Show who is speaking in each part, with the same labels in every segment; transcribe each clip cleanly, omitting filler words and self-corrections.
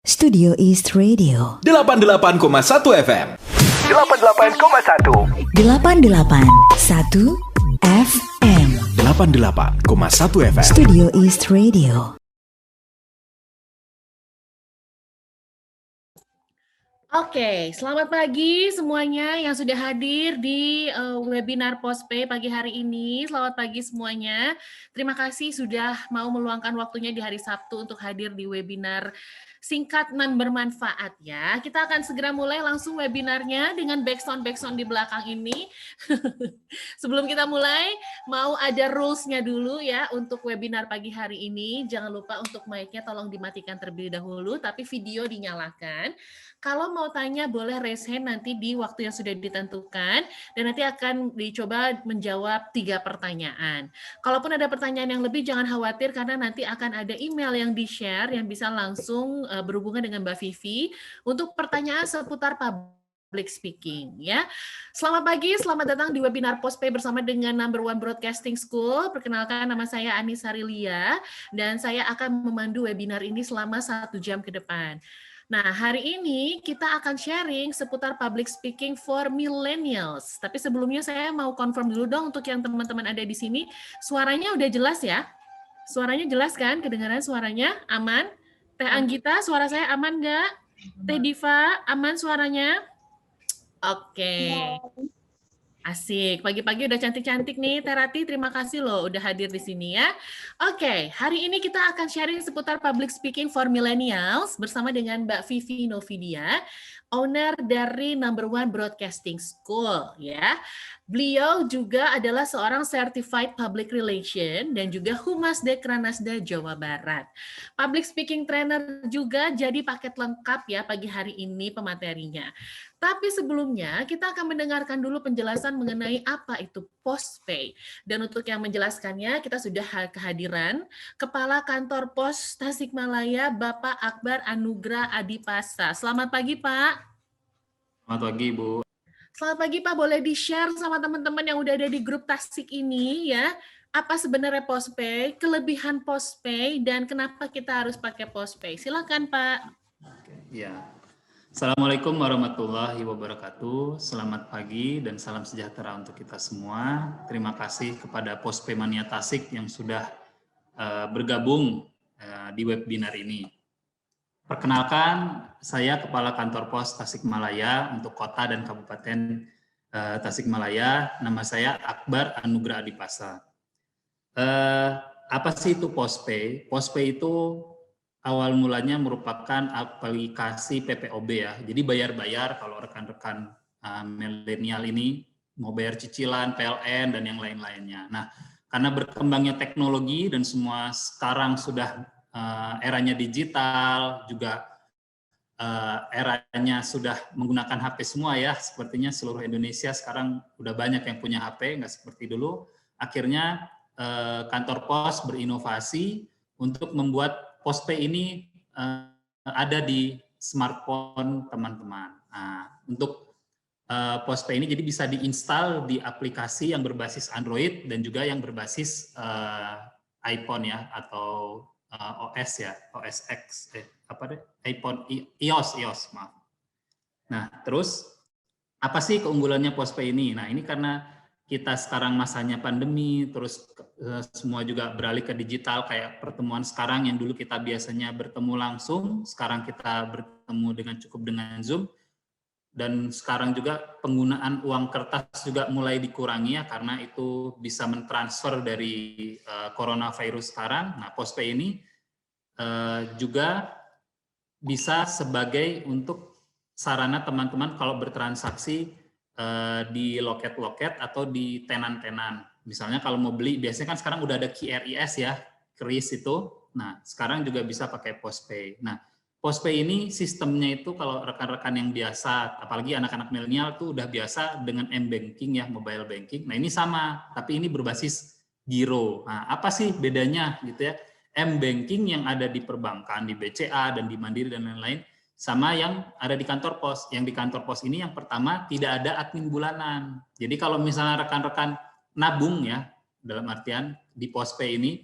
Speaker 1: Studio East Radio
Speaker 2: 88,1 FM.
Speaker 3: 88,1
Speaker 1: 881 FM
Speaker 2: 88,1 FM.
Speaker 1: Studio East Radio.
Speaker 4: Oke, selamat pagi semuanya yang sudah hadir di webinar Postpay pagi hari ini. Selamat pagi semuanya. Terima kasih sudah mau meluangkan waktunya di hari Sabtu untuk hadir di webinar singkat dan bermanfaat ya. Kita akan segera mulai langsung webinarnya dengan backsound di belakang ini. Sebelum kita mulai, mau ada rules-nya dulu ya untuk webinar pagi hari ini. Jangan lupa untuk mic-nya tolong dimatikan terlebih dahulu, tapi video dinyalakan. Kalau mau tanya boleh raise hand nanti di waktu yang sudah ditentukan dan nanti akan dicoba menjawab 3 pertanyaan. Kalaupun ada pertanyaan yang lebih jangan khawatir karena nanti akan ada email yang di-share yang bisa langsung berhubungan dengan Mbak Vivi untuk pertanyaan seputar public speaking ya. Selamat pagi, selamat datang di webinar Postpay bersama dengan Number One Broadcasting School. Perkenalkan nama saya Anissa Rilia dan saya akan memandu webinar ini selama 1 jam ke depan. Nah, hari ini kita akan sharing seputar public speaking for millennials. Tapi sebelumnya saya mau confirm dulu dong untuk yang teman-teman ada di sini. Suaranya udah jelas ya? Suaranya jelas kan? Kedengaran suaranya? Aman? Teh Anggita, suara saya aman nggak? Teh Diva, aman suaranya? Oke. Asik, pagi-pagi udah cantik-cantik nih. Terati, terima kasih loh udah hadir di sini ya. Oke, hari ini kita akan sharing seputar public speaking for millennials bersama dengan Mbak Vivi Novidia, owner dari Number One Broadcasting School ya. Beliau juga adalah seorang Certified Public Relation dan juga Humas Dekranasda Jawa Barat. Public speaking trainer juga jadi paket lengkap ya pagi hari ini pematerinya. Tapi sebelumnya kita akan mendengarkan dulu penjelasan mengenai apa itu Postpay. Dan untuk yang menjelaskannya kita sudah kehadiran Kepala Kantor Pos Tasikmalaya Bapak Akbar Anugrah Adipasa. Selamat pagi Pak.
Speaker 5: Selamat pagi Bu.
Speaker 4: Selamat pagi Pak, boleh di-share sama teman-teman yang udah ada di grup Tasik ini ya. Apa sebenarnya Postpay, kelebihan Postpay, dan kenapa kita harus pakai Postpay? Silakan Pak.
Speaker 5: Ya. Assalamualaikum warahmatullahi wabarakatuh. Selamat pagi dan salam sejahtera untuk kita semua. Terima kasih kepada Postpay Mania Tasik yang sudah bergabung di webinar ini. Perkenalkan, saya Kepala Kantor Pos Tasikmalaya untuk Kota dan Kabupaten Tasikmalaya. Nama saya Akbar Anugrah Adipasa. Apa sih itu Postpay? Postpay itu awal mulanya merupakan aplikasi PPOB ya. Jadi bayar-bayar kalau rekan-rekan milenial ini mau bayar cicilan, PLN, dan yang lain-lainnya. Nah, karena berkembangnya teknologi dan semua sekarang sudah eranya digital, juga eranya sudah menggunakan HP semua ya. Sepertinya seluruh Indonesia sekarang udah banyak yang punya HP, nggak seperti dulu. Akhirnya kantor pos berinovasi untuk membuat Postpay ini ada di smartphone teman-teman. Nah, untuk Postpay ini jadi bisa diinstal di aplikasi yang berbasis Android dan juga yang berbasis iPhone ya atau OS ya, OS X, iPhone, iOS, maaf. Nah, terus apa sih keunggulannya Postpay ini? Nah, ini karena kita sekarang masanya pandemi, terus semua juga beralih ke digital, kayak pertemuan sekarang yang dulu kita biasanya bertemu langsung, sekarang kita bertemu cukup dengan Zoom, dan sekarang juga penggunaan uang kertas juga mulai dikurangi ya, karena itu bisa mentransfer dari coronavirus sekarang. Nah, Postpay ini juga bisa sebagai untuk sarana teman-teman kalau bertransaksi di loket-loket atau di tenan-tenan. Misalnya kalau mau beli, biasanya kan sekarang udah ada QRIS ya, KRIS itu. Nah, sekarang juga bisa pakai Postpay. Nah, Postpay ini sistemnya itu kalau rekan-rekan yang biasa, apalagi anak-anak milenial tuh udah biasa dengan M-Banking ya, mobile banking. Nah, ini sama, tapi ini berbasis giro. Nah, apa sih bedanya gitu ya? M-Banking yang ada di perbankan, di BCA, dan di Mandiri, dan lain-lain, sama yang ada di kantor pos. Yang di kantor pos ini yang pertama tidak ada admin bulanan. Jadi kalau misalnya rekan-rekan nabung ya, dalam artian di Postpay ini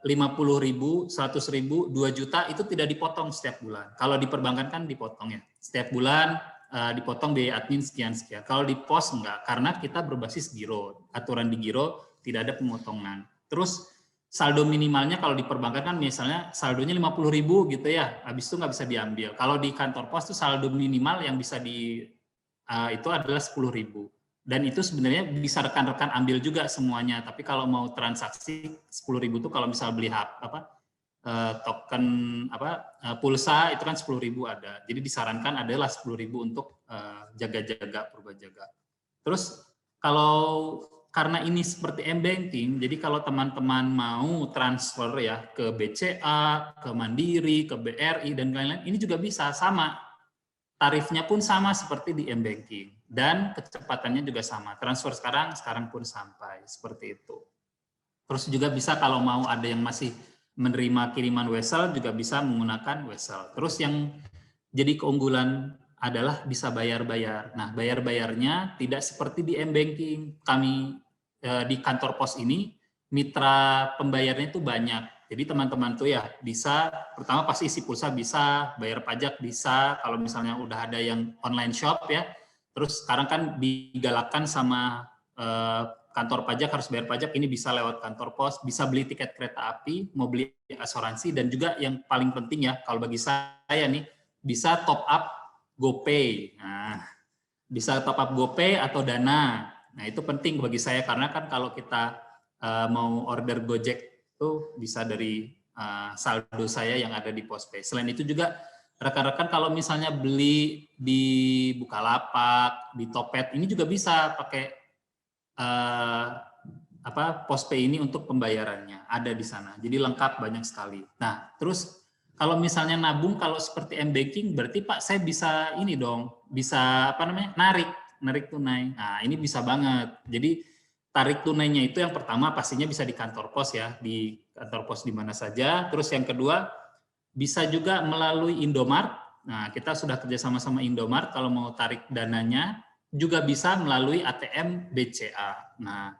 Speaker 5: 50.000, 100.000, 2 juta itu tidak dipotong setiap bulan. Kalau di perbankan kan dipotong ya. Setiap bulan dipotong biaya admin sekian-sekian. Kalau di pos enggak, karena kita berbasis giro. Aturan di giro tidak ada pemotongan. Terus saldo minimalnya kalau di perbankan kan misalnya saldonya 50.000 gitu ya, habis itu nggak bisa diambil. Kalau di kantor pos itu saldo minimal yang bisa itu adalah 10.000. Dan itu sebenarnya bisa rekan-rekan ambil juga semuanya. Tapi kalau mau transaksi 10.000 itu kalau misal beli token pulsa itu kan 10.000 ada. Jadi disarankan adalah 10.000 untuk jaga-jaga purba jaga. Terus kalau karena ini seperti m-banking, jadi kalau teman-teman mau transfer ya ke BCA, ke Mandiri, ke BRI dan lain-lain, ini juga bisa sama. Tarifnya pun sama seperti di m-banking dan kecepatannya juga sama. Transfer sekarang pun sampai seperti itu. Terus juga bisa kalau mau ada yang masih menerima kiriman Wesel juga bisa menggunakan Wesel. Terus yang jadi keunggulan adalah bisa bayar-bayar. Nah, bayar-bayarnya tidak seperti di m-banking. Kami di kantor pos ini mitra pembayarnya itu banyak. Jadi teman-teman tuh ya bisa, pertama pasti isi pulsa bisa, bayar pajak bisa, kalau misalnya udah ada yang online shop ya. Terus sekarang kan digalakkan sama kantor pajak harus bayar pajak, ini bisa lewat kantor pos, bisa beli tiket kereta api, mau beli asuransi, dan juga yang paling penting ya, kalau bagi saya nih, bisa top up GoPay. Nah, bisa top up GoPay atau Dana. Nah, itu penting bagi saya karena kan kalau kita mau order Gojek itu bisa dari saldo saya yang ada di Postpay. Selain itu juga rekan-rekan kalau misalnya beli di Bukalapak, di Topet, ini juga bisa pakai Postpay ini untuk pembayarannya, ada di sana. Jadi lengkap banyak sekali. Nah, terus kalau misalnya nabung kalau seperti m-banking berarti Pak saya bisa ini dong, bisa narik tunai. Nah, ini bisa banget. Jadi tarik tunainya itu yang pertama pastinya bisa di kantor pos ya, di kantor pos di mana saja. Terus yang kedua bisa juga melalui Indomart. Nah, kita sudah kerjasama sama Indomart kalau mau tarik dananya, juga bisa melalui ATM BCA. Nah,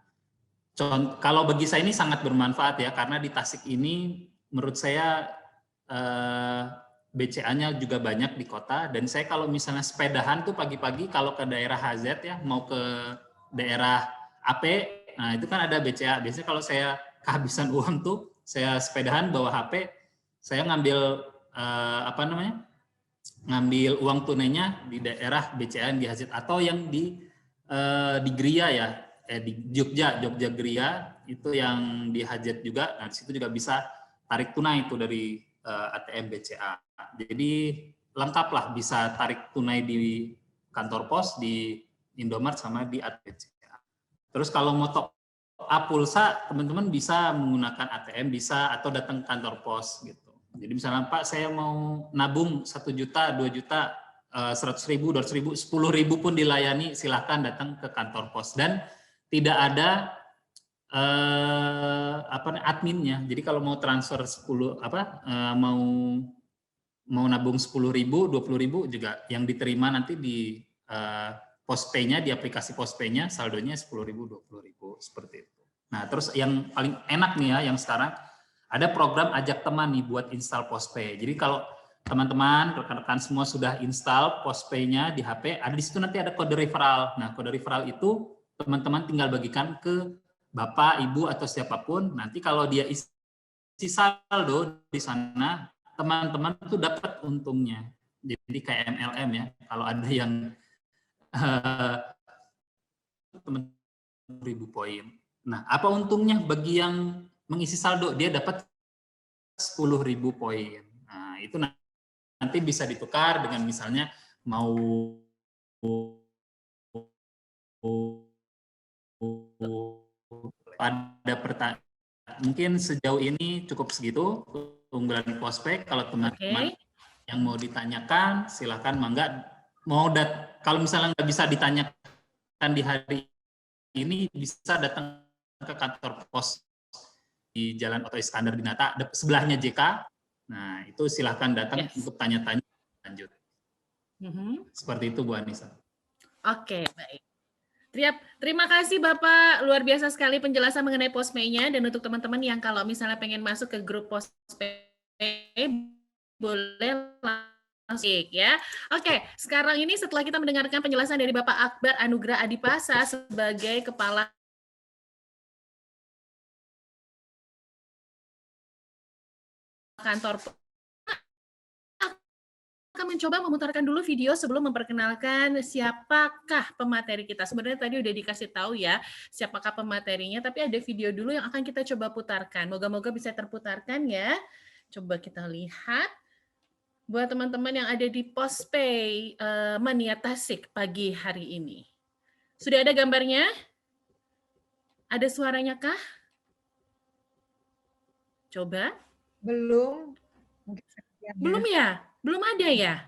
Speaker 5: kalau bagi saya ini sangat bermanfaat ya, karena di Tasik ini menurut saya BCA-nya juga banyak di kota. Dan saya kalau misalnya sepedahan tuh pagi-pagi kalau ke daerah HZ ya, mau ke daerah AP, nah itu kan ada BCA. Biasanya kalau saya kehabisan uang tuh, saya sepedahan bawa HP, saya ngambil ngambil uang tunainya di daerah BCA yang di HZ atau yang di Gria ya, di Jogja Gria itu yang di HZ juga. Nah di situ juga bisa tarik tunai itu dari ATM BCA. Jadi lengkap lah, bisa tarik tunai di kantor pos, di Indomart sama di ATM BCA. Terus kalau mau top up pulsa, teman-teman bisa menggunakan ATM, bisa atau datang ke kantor pos gitu. Jadi misalnya Pak, saya mau nabung 1 juta, 2 juta, 100.000, 200.000, 10.000 pun dilayani, silahkan datang ke kantor pos. Dan tidak ada adminnya. Jadi kalau mau transfer mau nabung 10.000, 20.000 juga yang diterima nanti di Postpay-nya, di aplikasi Postpay-nya saldonya 10.000, 20.000 seperti itu. Nah, terus yang paling enak nih ya yang sekarang ada program ajak teman nih buat install Postpay. Jadi kalau teman-teman, rekan-rekan semua sudah install Postpay-nya di HP, ada di situ nanti ada kode referral. Nah, kode referral itu teman-teman tinggal bagikan ke Bapak, Ibu atau siapapun. Nanti kalau dia isi saldo di sana, teman-teman tuh dapat untungnya. Jadi kayak MLM ya. Kalau ada yang 10.000 poin. Nah, apa untungnya bagi yang mengisi saldo? Dia dapat 10.000 poin. Nah, itu nanti bisa ditukar dengan misalnya mau pada mungkin sejauh ini cukup segitu keunggulan Postpay. Kalau teman-teman yang mau ditanyakan, silakan mangga. Kalau misalnya nggak bisa ditanyakan di hari ini, bisa datang ke kantor pos di Jalan Oto Iskandar Dinata, sebelahnya JK. Nah, itu silahkan datang untuk tanya-tanya lanjut. Seperti itu Bu Anissa.
Speaker 4: Oke, baik. Terima kasih Bapak, luar biasa sekali penjelasan mengenai Postpay-nya, dan untuk teman-teman yang kalau misalnya pengen masuk ke grup Postpay, boleh langsung ya. Oke, sekarang ini setelah kita mendengarkan penjelasan dari Bapak Akbar Anugrah Adipasa sebagai Kepala Kantor, akan mencoba memutarkan dulu video sebelum memperkenalkan siapakah pemateri kita. Sebenarnya tadi udah dikasih tahu ya siapakah pematerinya, tapi ada video dulu yang akan kita coba putarkan. Moga-moga bisa terputarkan ya. Coba kita lihat. Buat teman-teman yang ada di Postpay Mania Tasik pagi hari ini. Sudah ada gambarnya? Ada suaranya kah? Coba.
Speaker 3: Belum.
Speaker 4: Belum ya? Belum ada ya?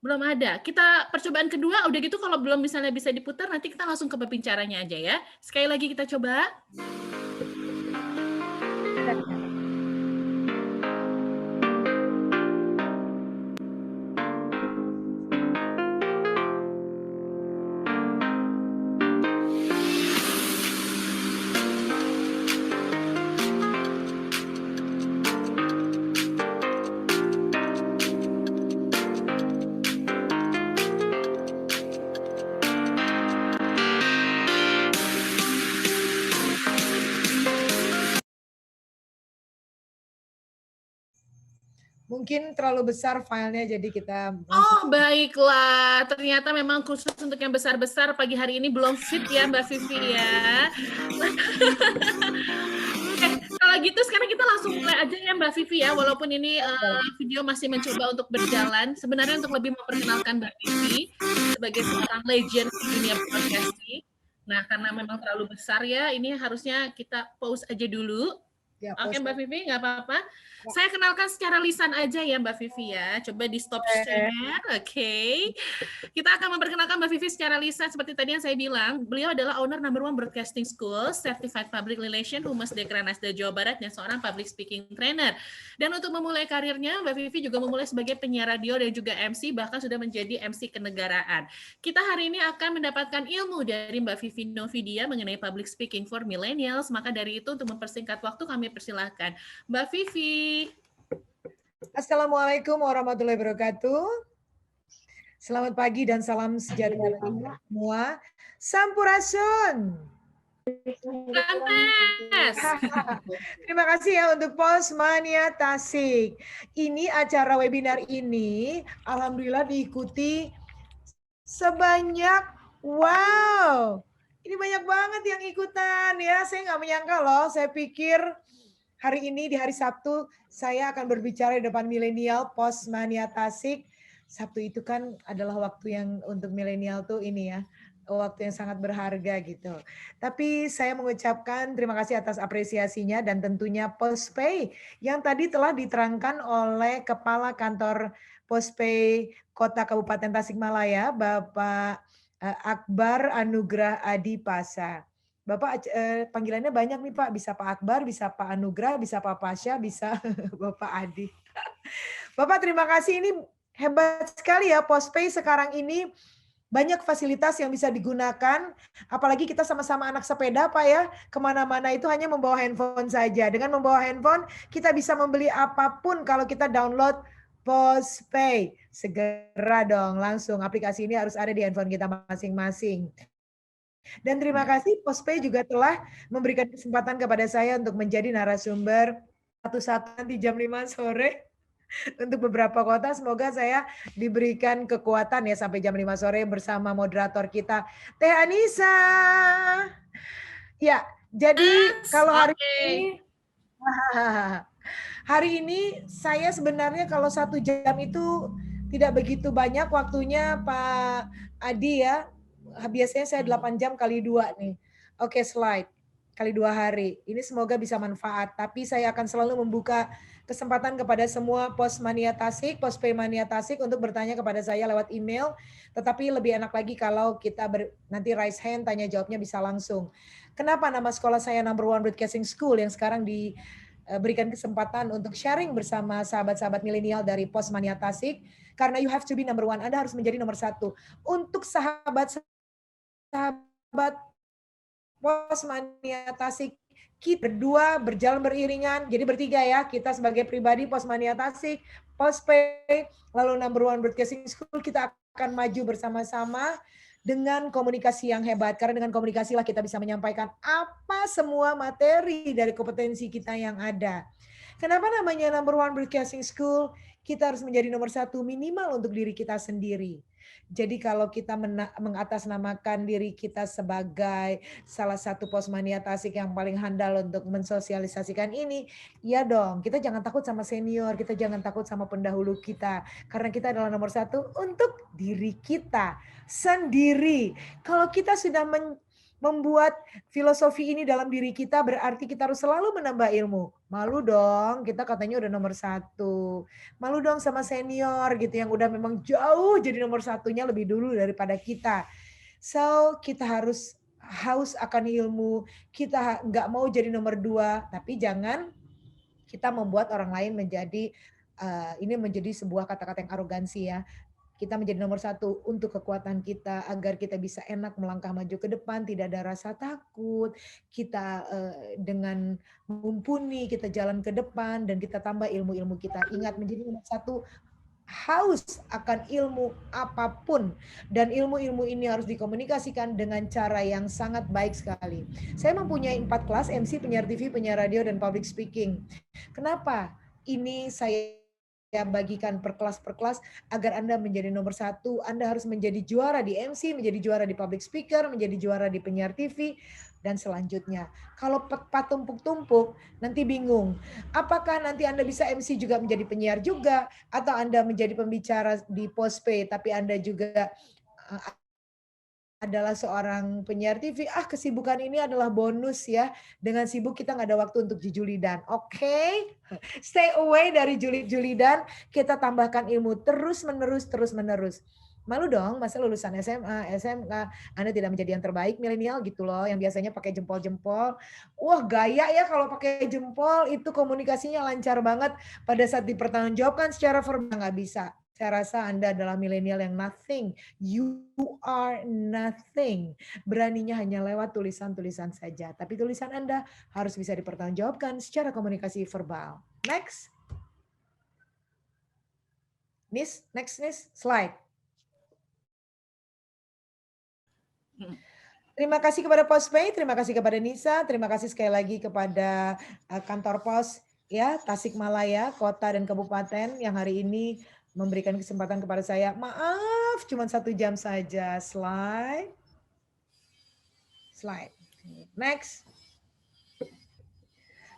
Speaker 4: Belum ada. Kita percobaan kedua, udah gitu kalau belum misalnya bisa diputar, nanti kita langsung ke pembicaranya aja ya. Sekali lagi kita coba.
Speaker 3: Mungkin terlalu besar filenya, jadi kita...
Speaker 4: Oh, baiklah. Ternyata memang khusus untuk yang besar-besar pagi hari ini belum fit ya, Mbak Vivi ya. Oke, kalau gitu sekarang kita langsung mulai aja ya, Mbak Vivi ya. Walaupun ini video masih mencoba untuk berjalan. Sebenarnya untuk lebih memperkenalkan Mbak Vivi sebagai seorang legend di dunia broadcasting. Nah, karena memang terlalu besar ya, ini harusnya kita pause aja dulu.
Speaker 3: Ya,
Speaker 4: Oke Mbak Vivi, nggak apa-apa. Saya kenalkan secara lisan aja ya Mbak Vivi ya. Coba di stop share. Oke. Kita akan memperkenalkan Mbak Vivi secara lisan seperti tadi yang saya bilang. Beliau adalah owner number 1 Broadcasting School, Certified Public Relation, Humas Dekra Nasda Jawa Barat, dan seorang public speaking trainer. Dan untuk memulai karirnya, Mbak Vivi juga memulai sebagai penyiar radio dan juga MC, bahkan sudah menjadi MC kenegaraan. Kita hari ini akan mendapatkan ilmu dari Mbak Vivi Novidia mengenai public speaking for millennials. Maka dari itu untuk mempersingkat waktu kami persilahkan Mbak Vivi.
Speaker 3: Assalamualaikum warahmatullahi wabarakatuh. Selamat pagi dan salam sejahtera semua. Sampurasun. Terima kasih ya untuk Postmania Tasik. Ini acara webinar ini alhamdulillah diikuti sebanyak, wow, ini banyak banget yang ikutan ya. Saya nggak menyangka loh, saya pikir hari ini di hari Sabtu saya akan berbicara di depan milenial Postmania Tasik. Sabtu itu kan adalah waktu yang untuk milenial tuh ini ya, waktu yang sangat berharga gitu. Tapi saya mengucapkan terima kasih atas apresiasinya dan tentunya Postpay yang tadi telah diterangkan oleh Kepala Kantor Postpay Kota Kabupaten Tasikmalaya, Bapak Akbar Anugrah Adipasa. Bapak panggilannya banyak nih Pak, bisa Pak Akbar, bisa Pak Anugrah, bisa Pak Pasha, bisa Bapak Adi. Bapak terima kasih, ini hebat sekali ya Postpay sekarang ini banyak fasilitas yang bisa digunakan, apalagi kita sama-sama anak sepeda Pak ya, kemana-mana itu hanya membawa handphone saja. Dengan membawa handphone kita bisa membeli apapun kalau kita download Postpay. Segera dong, langsung aplikasi ini harus ada di handphone kita masing-masing. Dan terima kasih Postpay juga telah memberikan kesempatan kepada saya untuk menjadi narasumber satu-satu nanti jam 5 sore untuk beberapa kota. Semoga saya diberikan kekuatan ya sampai jam 5 sore bersama moderator kita Teh Anissa. Ya, jadi kalau hari ini saya sebenarnya kalau 1 jam itu tidak begitu banyak waktunya Pak Adi ya. Biasanya saya 8 jam kali 2 nih. Oke, slide. Kali 2 hari. Ini semoga bisa manfaat. Tapi saya akan selalu membuka kesempatan kepada semua Postmania Tasik, Postpay Mania Tasik untuk bertanya kepada saya lewat email. Tetapi lebih enak lagi kalau kita nanti raise hand, tanya jawabnya bisa langsung. Kenapa nama sekolah saya number 1 Broadcasting School yang sekarang diberikan kesempatan untuk sharing bersama sahabat-sahabat milenial dari Postmania Tasik? Karena you have to be number 1. Anda harus menjadi nomor 1. Untuk sahabat Posmania Tasik, kita berdua berjalan beriringan, jadi bertiga ya, kita sebagai pribadi Posmania Tasik, Pospay, lalu Number One Broadcasting School, kita akan maju bersama-sama dengan komunikasi yang hebat, karena dengan komunikasi lah kita bisa menyampaikan apa semua materi dari kompetensi kita yang ada. Kenapa namanya Number One Broadcasting School? Kita harus menjadi nomor satu minimal untuk diri kita sendiri. Jadi kalau kita mengatasnamakan diri kita sebagai salah satu Posmania Tasik yang paling handal untuk mensosialisasikan ini, ya dong, kita jangan takut sama senior, kita jangan takut sama pendahulu kita, karena kita adalah nomor satu untuk diri kita sendiri. Kalau kita sudah membuat filosofi ini dalam diri kita, berarti kita harus selalu menambah ilmu. Malu dong, kita katanya udah nomor satu. Malu dong sama senior gitu yang udah memang jauh jadi nomor satunya lebih dulu daripada kita. So kita harus haus akan ilmu, kita nggak mau jadi nomor dua, tapi jangan kita membuat orang lain menjadi, ini menjadi sebuah kata-kata yang arogansi ya. Kita menjadi nomor satu untuk kekuatan kita, agar kita bisa enak melangkah maju ke depan, tidak ada rasa takut, kita dengan mumpuni, kita jalan ke depan, dan kita tambah ilmu-ilmu kita. Ingat, menjadi nomor satu, haus akan ilmu apapun, dan ilmu-ilmu ini harus dikomunikasikan dengan cara yang sangat baik sekali. Saya mempunyai 4 kelas, MC, penyiar TV, penyiar radio, dan public speaking. Kenapa? Ini saya bagikan per kelas agar Anda menjadi nomor satu. Anda harus menjadi juara di MC, menjadi juara di public speaker, menjadi juara di penyiar TV, dan selanjutnya. Kalau tumpuk-tumpuk, nanti bingung. Apakah nanti Anda bisa MC juga menjadi penyiar juga, atau Anda menjadi pembicara di Pospay, tapi Anda juga adalah seorang penyiar TV, kesibukan ini adalah bonus ya. Dengan sibuk kita nggak ada waktu untuk julidan. Oke? Stay away dari julidan, kita tambahkan ilmu terus-menerus. Malu dong, masa lulusan SMA, SMK, Anda tidak menjadi yang terbaik milenial gitu loh, yang biasanya pakai jempol-jempol. Wah, gaya ya kalau pakai jempol, itu komunikasinya lancar banget. Pada saat dipertanggungjawabkan secara verbal nggak bisa. Saya rasa Anda adalah milenial yang nothing. You are nothing. Beraninya hanya lewat tulisan-tulisan saja. Tapi tulisan Anda harus bisa dipertanggungjawabkan secara komunikasi verbal. Next. Next slide. Terima kasih kepada Pospay, terima kasih kepada Nisa, terima kasih sekali lagi kepada kantor pos ya Tasikmalaya, kota dan kabupaten yang hari ini memberikan kesempatan kepada saya. Maaf, cuma 1 jam saja. Slide. Next.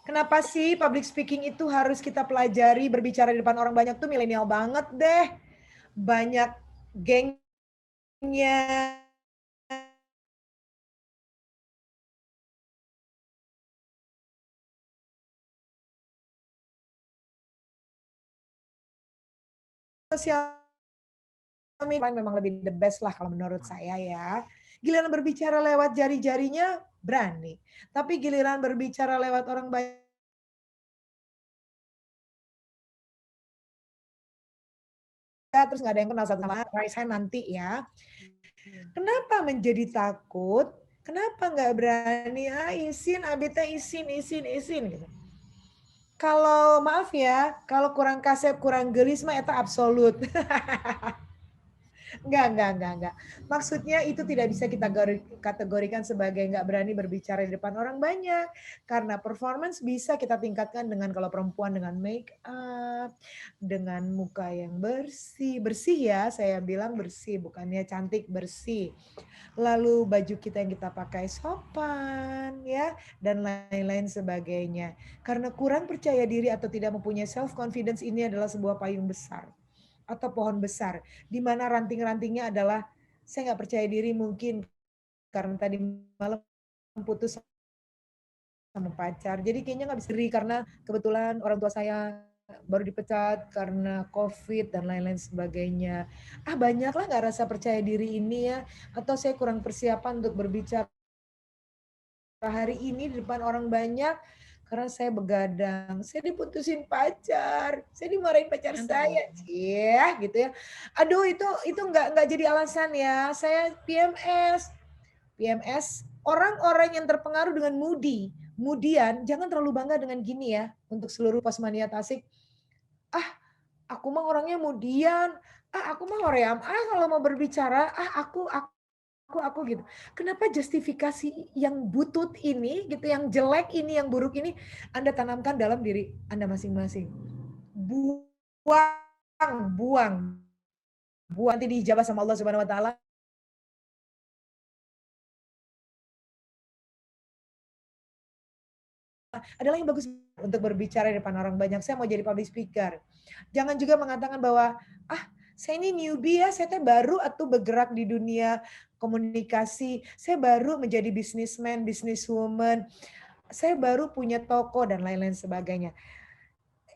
Speaker 3: Kenapa sih public speaking itu harus kita pelajari, berbicara di depan orang banyak tuh milenial banget deh. Banyak gengnya. Sosial media memang lebih the best lah kalau menurut saya ya. Giliran berbicara lewat jari-jarinya berani, tapi giliran berbicara lewat orang banyak terus nggak ada yang kenal satu sama lain, raise hand nanti ya. Kenapa menjadi takut? Kenapa nggak berani? Izin, Abita izin gitu. Kalau maaf ya, kalau kurang kasep, kurang gelis mah eta absolut. Enggak. Maksudnya itu tidak bisa kita kategorikan sebagai nggak berani berbicara di depan orang banyak. Karena performance bisa kita tingkatkan dengan kalau perempuan dengan make up, dengan muka yang bersih. Bersih ya, saya bilang bersih, bukannya cantik, bersih. Lalu baju kita yang kita pakai sopan ya, dan lain-lain sebagainya. Karena kurang percaya diri atau tidak mempunyai self confidence, ini adalah sebuah payung besar atau pohon besar, di mana ranting-rantingnya adalah saya nggak percaya diri mungkin karena tadi malam putus sama pacar, jadi kayaknya nggak bisa diri karena kebetulan orang tua saya baru dipecat karena COVID dan lain-lain sebagainya. Banyaklah nggak rasa percaya diri ini ya, atau saya kurang persiapan untuk berbicara hari ini di depan orang banyak karena saya begadang, saya diputusin pacar, saya dimarahin pacar saya, gitu ya. Aduh itu nggak jadi alasan ya. Saya PMS, PMS, orang-orang yang terpengaruh dengan moody. Kemudian jangan terlalu bangga dengan gini ya, untuk seluruh Posmania Tasik. Aku mah orangnya moodian, aku mah hoream, kalau mau berbicara, aku gitu. Kenapa justifikasi yang butut ini, gitu, yang jelek ini, yang buruk ini, Anda tanamkan dalam diri Anda masing-masing. Buang. Nanti diijabah sama Allah Subhanahu Wa Taala. Adalah yang bagus untuk berbicara di depan orang banyak. Saya mau jadi public speaker. Jangan juga mengatakan bahwa saya ini newbie ya, saya baru atau bergerak di dunia komunikasi, saya baru menjadi businessman, businesswoman, saya baru punya toko dan lain-lain sebagainya.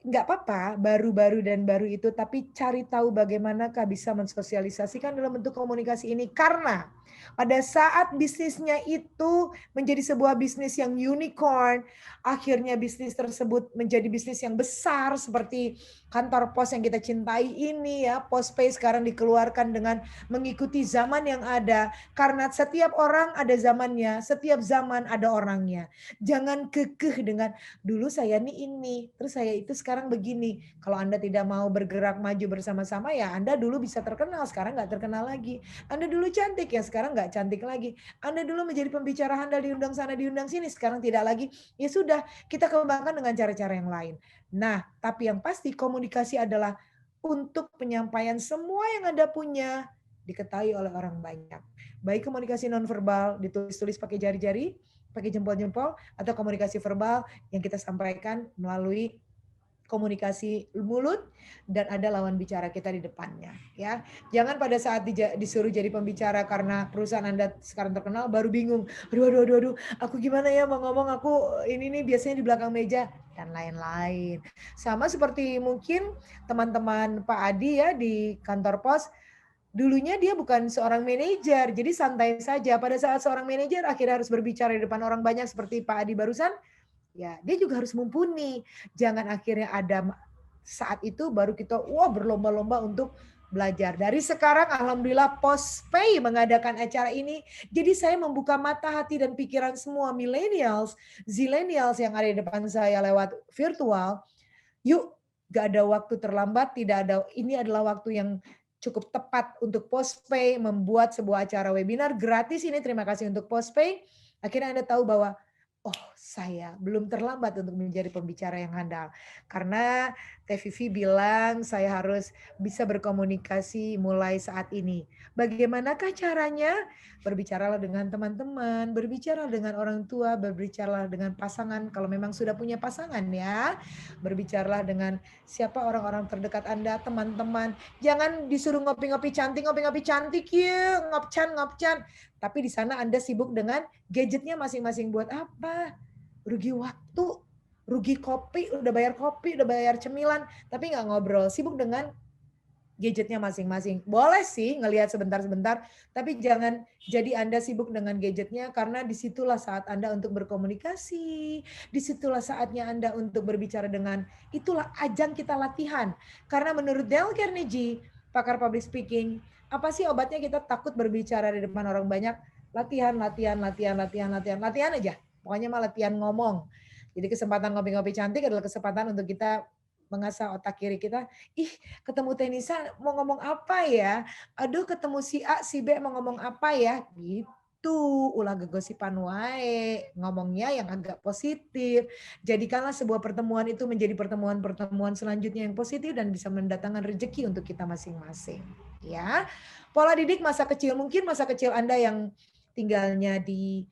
Speaker 3: Nggak apa-apa, baru-baru dan baru itu, tapi cari tahu bagaimanakah bisa mensosialisasikan dalam bentuk komunikasi ini. Karena pada saat bisnisnya itu menjadi sebuah bisnis yang unicorn, akhirnya bisnis tersebut menjadi bisnis yang besar seperti kantor pos yang kita cintai ini ya, Postpay sekarang dikeluarkan dengan mengikuti zaman yang ada. Karena setiap orang ada zamannya, setiap zaman ada orangnya. Jangan kekeh dengan dulu saya ini, terus saya itu sekarang begini. Kalau Anda tidak mau bergerak maju bersama-sama ya Anda dulu bisa terkenal, sekarang nggak terkenal lagi. Anda dulu cantik ya sekarang nggak cantik lagi. Anda dulu menjadi pembicara handal diundang sana diundang sini, sekarang tidak lagi. Ya sudah, kita kembangkan dengan cara-cara yang lain. Nah, tapi yang pasti komunikasi adalah untuk penyampaian semua yang Anda punya diketahui oleh orang banyak. Baik komunikasi nonverbal, ditulis-tulis pakai jari-jari, pakai jempol-jempol, atau komunikasi verbal yang kita sampaikan melalui komunikasi mulut dan ada lawan bicara kita di depannya ya. Jangan pada saat disuruh jadi pembicara karena perusahaan Anda sekarang terkenal baru bingung. Aduh, aku gimana ya mau ngomong, aku ini nih biasanya di belakang meja dan lain-lain. Sama seperti mungkin teman-teman Pak Adi ya di kantor pos. Dulunya dia bukan seorang manajer, jadi santai saja. Pada saat seorang manajer akhirnya harus berbicara di depan orang banyak seperti Pak Adi barusan, ya dia juga harus mumpuni. Jangan akhirnya ada saat itu baru kita berlomba-lomba untuk belajar. Dari sekarang alhamdulillah Postpay mengadakan acara ini. Jadi saya membuka mata, hati dan pikiran semua millennials, zillennials yang ada di depan saya lewat virtual. Yuk, gak ada waktu terlambat, tidak ada. Ini adalah waktu yang cukup tepat untuk Postpay membuat sebuah acara webinar gratis ini. Terima kasih untuk Postpay. Akhirnya Anda tahu bahwa saya belum terlambat untuk menjadi pembicara yang handal. Karena Teh Vivi bilang saya harus bisa berkomunikasi mulai saat ini. Bagaimanakah caranya? Berbicaralah dengan teman-teman, berbicaralah dengan orang tua, berbicaralah dengan pasangan kalau memang sudah punya pasangan ya. Berbicaralah dengan siapa orang-orang terdekat Anda, teman-teman. Jangan disuruh ngopi-ngopi cantik ya, ngopcan. Tapi di sana Anda sibuk dengan gadgetnya masing-masing. Buat apa? Rugi waktu, rugi kopi, udah bayar cemilan, tapi nggak ngobrol. Sibuk dengan gadgetnya masing-masing. Boleh sih ngelihat sebentar-sebentar, tapi jangan jadi Anda sibuk dengan gadgetnya karena disitulah saat Anda untuk berkomunikasi. Disitulah saatnya Anda untuk berbicara dengan, itulah ajang kita latihan. Karena menurut Dale Carnegie, pakar public speaking, apa sih obatnya kita takut berbicara di depan orang banyak? Latihan aja. Pokoknya mah latihan ngomong. Jadi kesempatan ngopi-ngopi cantik adalah kesempatan untuk kita mengasah otak kiri kita. Ketemu Tenisa mau ngomong apa ya? Aduh, ketemu si A, si B mau ngomong apa ya? Gitu. Ulah gegosipan wae. Ngomongnya yang agak positif. Jadikanlah sebuah pertemuan itu menjadi pertemuan-pertemuan selanjutnya yang positif dan bisa mendatangkan rezeki untuk kita masing-masing. Ya, pola didik masa kecil. Mungkin masa kecil Anda yang tinggalnya di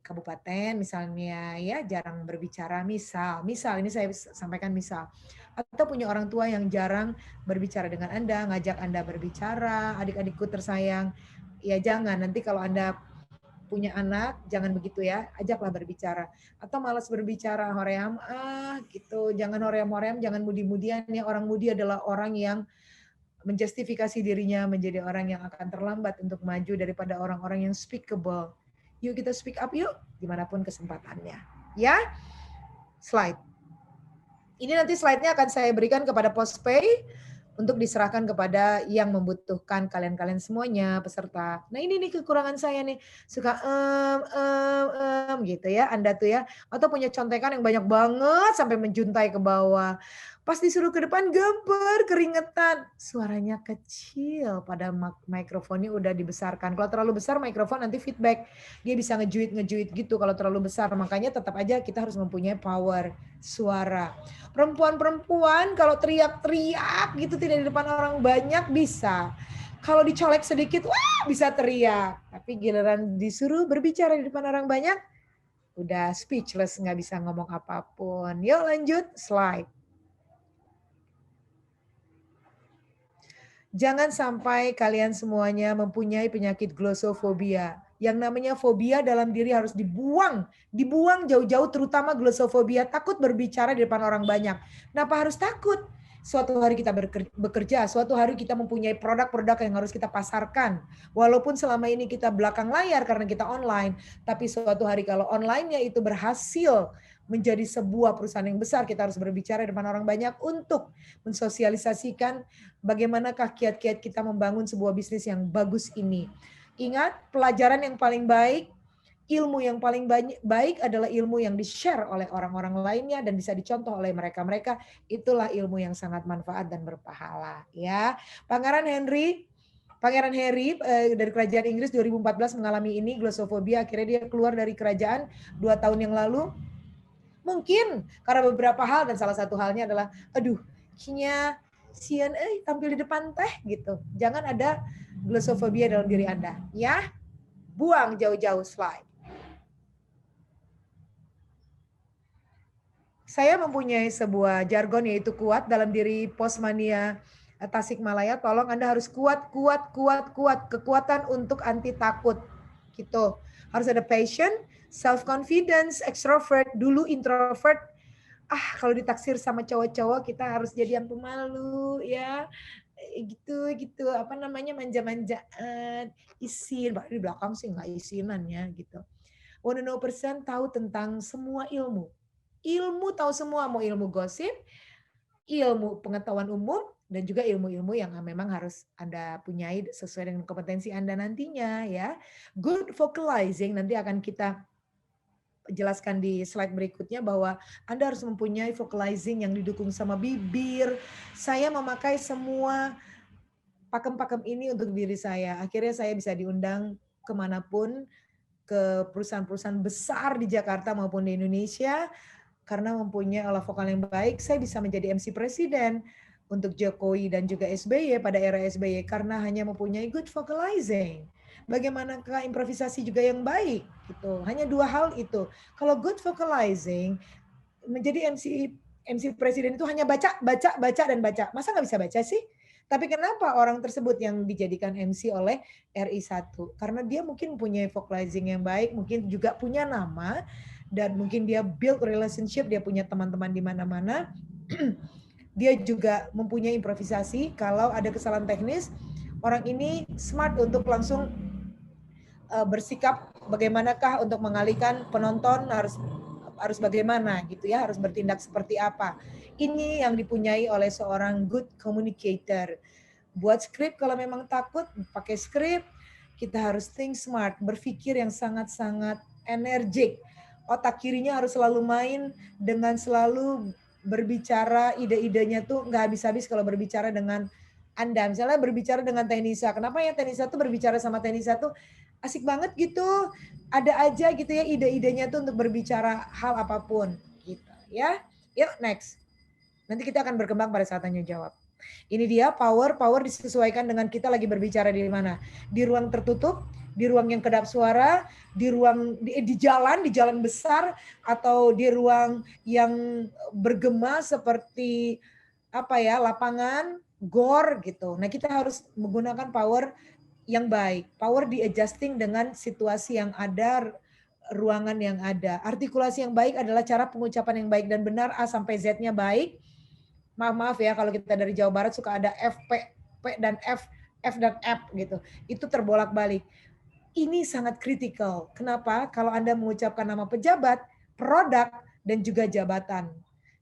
Speaker 3: kabupaten misalnya ya jarang berbicara, misal ini saya sampaikan misal, atau punya orang tua yang jarang berbicara dengan Anda, ngajak Anda berbicara, adik-adikku tersayang, ya jangan, nanti kalau Anda punya anak jangan begitu ya, ajaklah berbicara. Atau malas berbicara, hoream gitu, jangan hoream, jangan mudi-mudian ya. Orang mudi adalah orang yang menjustifikasi dirinya menjadi orang yang akan terlambat untuk maju daripada orang-orang yang speakable. Yuk kita speak up yuk, dimanapun kesempatannya. Ya, slide. Ini nanti slide-nya akan saya berikan kepada Postpay untuk diserahkan kepada yang membutuhkan, kalian-kalian semuanya peserta. Nah ini nih kekurangan saya nih, suka gitu ya, Anda tuh ya, atau punya contekan yang banyak banget sampai menjuntai ke bawah. Pas disuruh ke depan gemper, keringetan, suaranya kecil pada mikrofonnya udah dibesarkan. Kalau terlalu besar mikrofon nanti feedback, dia bisa ngejuit gitu kalau terlalu besar. Makanya tetap aja kita harus mempunyai power suara. Perempuan-perempuan kalau teriak-teriak gitu tidak di depan orang banyak bisa. Kalau dicolek sedikit, wah bisa teriak. Tapi giliran disuruh berbicara di depan orang banyak, udah speechless, nggak bisa ngomong apapun. Yuk lanjut, slide. Jangan sampai kalian semuanya mempunyai penyakit glossofobia. Yang namanya fobia dalam diri harus dibuang jauh-jauh, terutama glossofobia, takut berbicara di depan orang banyak. Kenapa harus takut? Suatu hari kita bekerja, suatu hari kita mempunyai produk-produk yang harus kita pasarkan. Walaupun selama ini kita belakang layar karena kita online, tapi suatu hari kalau online-nya itu berhasil menjadi sebuah perusahaan yang besar, kita harus berbicara di depan orang banyak untuk mensosialisasikan bagaimanakah kiat-kiat kita membangun sebuah bisnis yang bagus ini. Ingat, pelajaran yang paling baik, ilmu yang paling baik adalah ilmu yang di-share oleh orang-orang lainnya dan bisa dicontoh oleh mereka-mereka. Itulah ilmu yang sangat manfaat dan berpahala. Ya, Pangeran Harry dari Kerajaan Inggris 2014 mengalami ini, glossofobia. Akhirnya dia keluar dari kerajaan 2 tahun yang lalu. Mungkin karena beberapa hal, dan salah satu halnya adalah, kayaknya sian tampil di depan teh gitu. Jangan ada glossofobia dalam diri Anda, ya. Buang jauh-jauh slide. Saya mempunyai sebuah jargon yaitu kuat dalam diri Postmania Tasikmalaya. Tolong Anda harus kuat, kekuatan untuk anti takut. Gitu. Harus ada passion, self-confidence, extrovert, dulu introvert. Kalau ditaksir sama cowok-cowok kita harus jadi yang pemalu ya. Gitu, manja-manjaan, isin. Di belakang sih nggak isinan ya gitu. 100% tahu tentang semua ilmu. Ilmu tahu semua, mau ilmu gosip, ilmu pengetahuan umum, dan juga ilmu-ilmu yang memang harus Anda punyai sesuai dengan kompetensi Anda nantinya ya. Good vocalizing nanti akan kita jelaskan di slide berikutnya bahwa Anda harus mempunyai vocalizing yang didukung sama bibir. Saya memakai semua pakem-pakem ini untuk diri saya. Akhirnya saya bisa diundang kemanapun, ke perusahaan-perusahaan besar di Jakarta maupun di Indonesia. Karena mempunyai olah vokal yang baik, saya bisa menjadi MC Presiden untuk Jokowi dan juga SBY pada era SBY karena hanya mempunyai good vocalizing. Bagaimanakah improvisasi juga yang baik gitu. Hanya 2 hal itu. Kalau good vocalizing, menjadi MC Presiden itu hanya baca dan baca. Masa nggak bisa baca sih? Tapi kenapa orang tersebut yang dijadikan MC oleh RI1? Karena dia mungkin punya vocalizing yang baik, mungkin juga punya nama, dan mungkin dia build relationship, dia punya teman-teman di mana-mana. Dia juga mempunyai improvisasi. Kalau ada kesalahan teknis, orang ini smart untuk langsung bersikap bagaimanakah untuk mengalihkan penonton, harus bagaimana gitu ya, harus bertindak seperti apa. Ini yang dipunyai oleh seorang good communicator. Buat skrip kalau memang takut, pakai skrip. Kita harus think smart, berpikir yang sangat-sangat energik. Otak kirinya harus selalu main dengan selalu berbicara, ide-idenya tuh nggak habis-habis kalau berbicara dengan Anda. Misalnya berbicara dengan Tenisa. Kenapa ya Tenisa tuh berbicara sama Tenisa tuh asik banget gitu. Ada aja gitu ya ide-idenya tuh untuk berbicara hal apapun gitu ya. Yuk next. Nanti kita akan berkembang pada saat tanya jawab. Ini dia power disesuaikan dengan kita lagi berbicara di mana. Di ruang tertutup, di ruang yang kedap suara, di ruang di jalan besar, atau di ruang yang bergema seperti lapangan, gor gitu. Nah, kita harus menggunakan power yang baik. Power di adjusting dengan situasi yang ada, ruangan yang ada. Artikulasi yang baik adalah cara pengucapan yang baik dan benar, A sampai Z-nya baik. Maaf ya kalau kita dari Jawa Barat suka ada F, P dan F dan F gitu. Itu terbolak-balik. Ini sangat kritikal. Kenapa? Kalau Anda mengucapkan nama pejabat, produk, dan juga jabatan.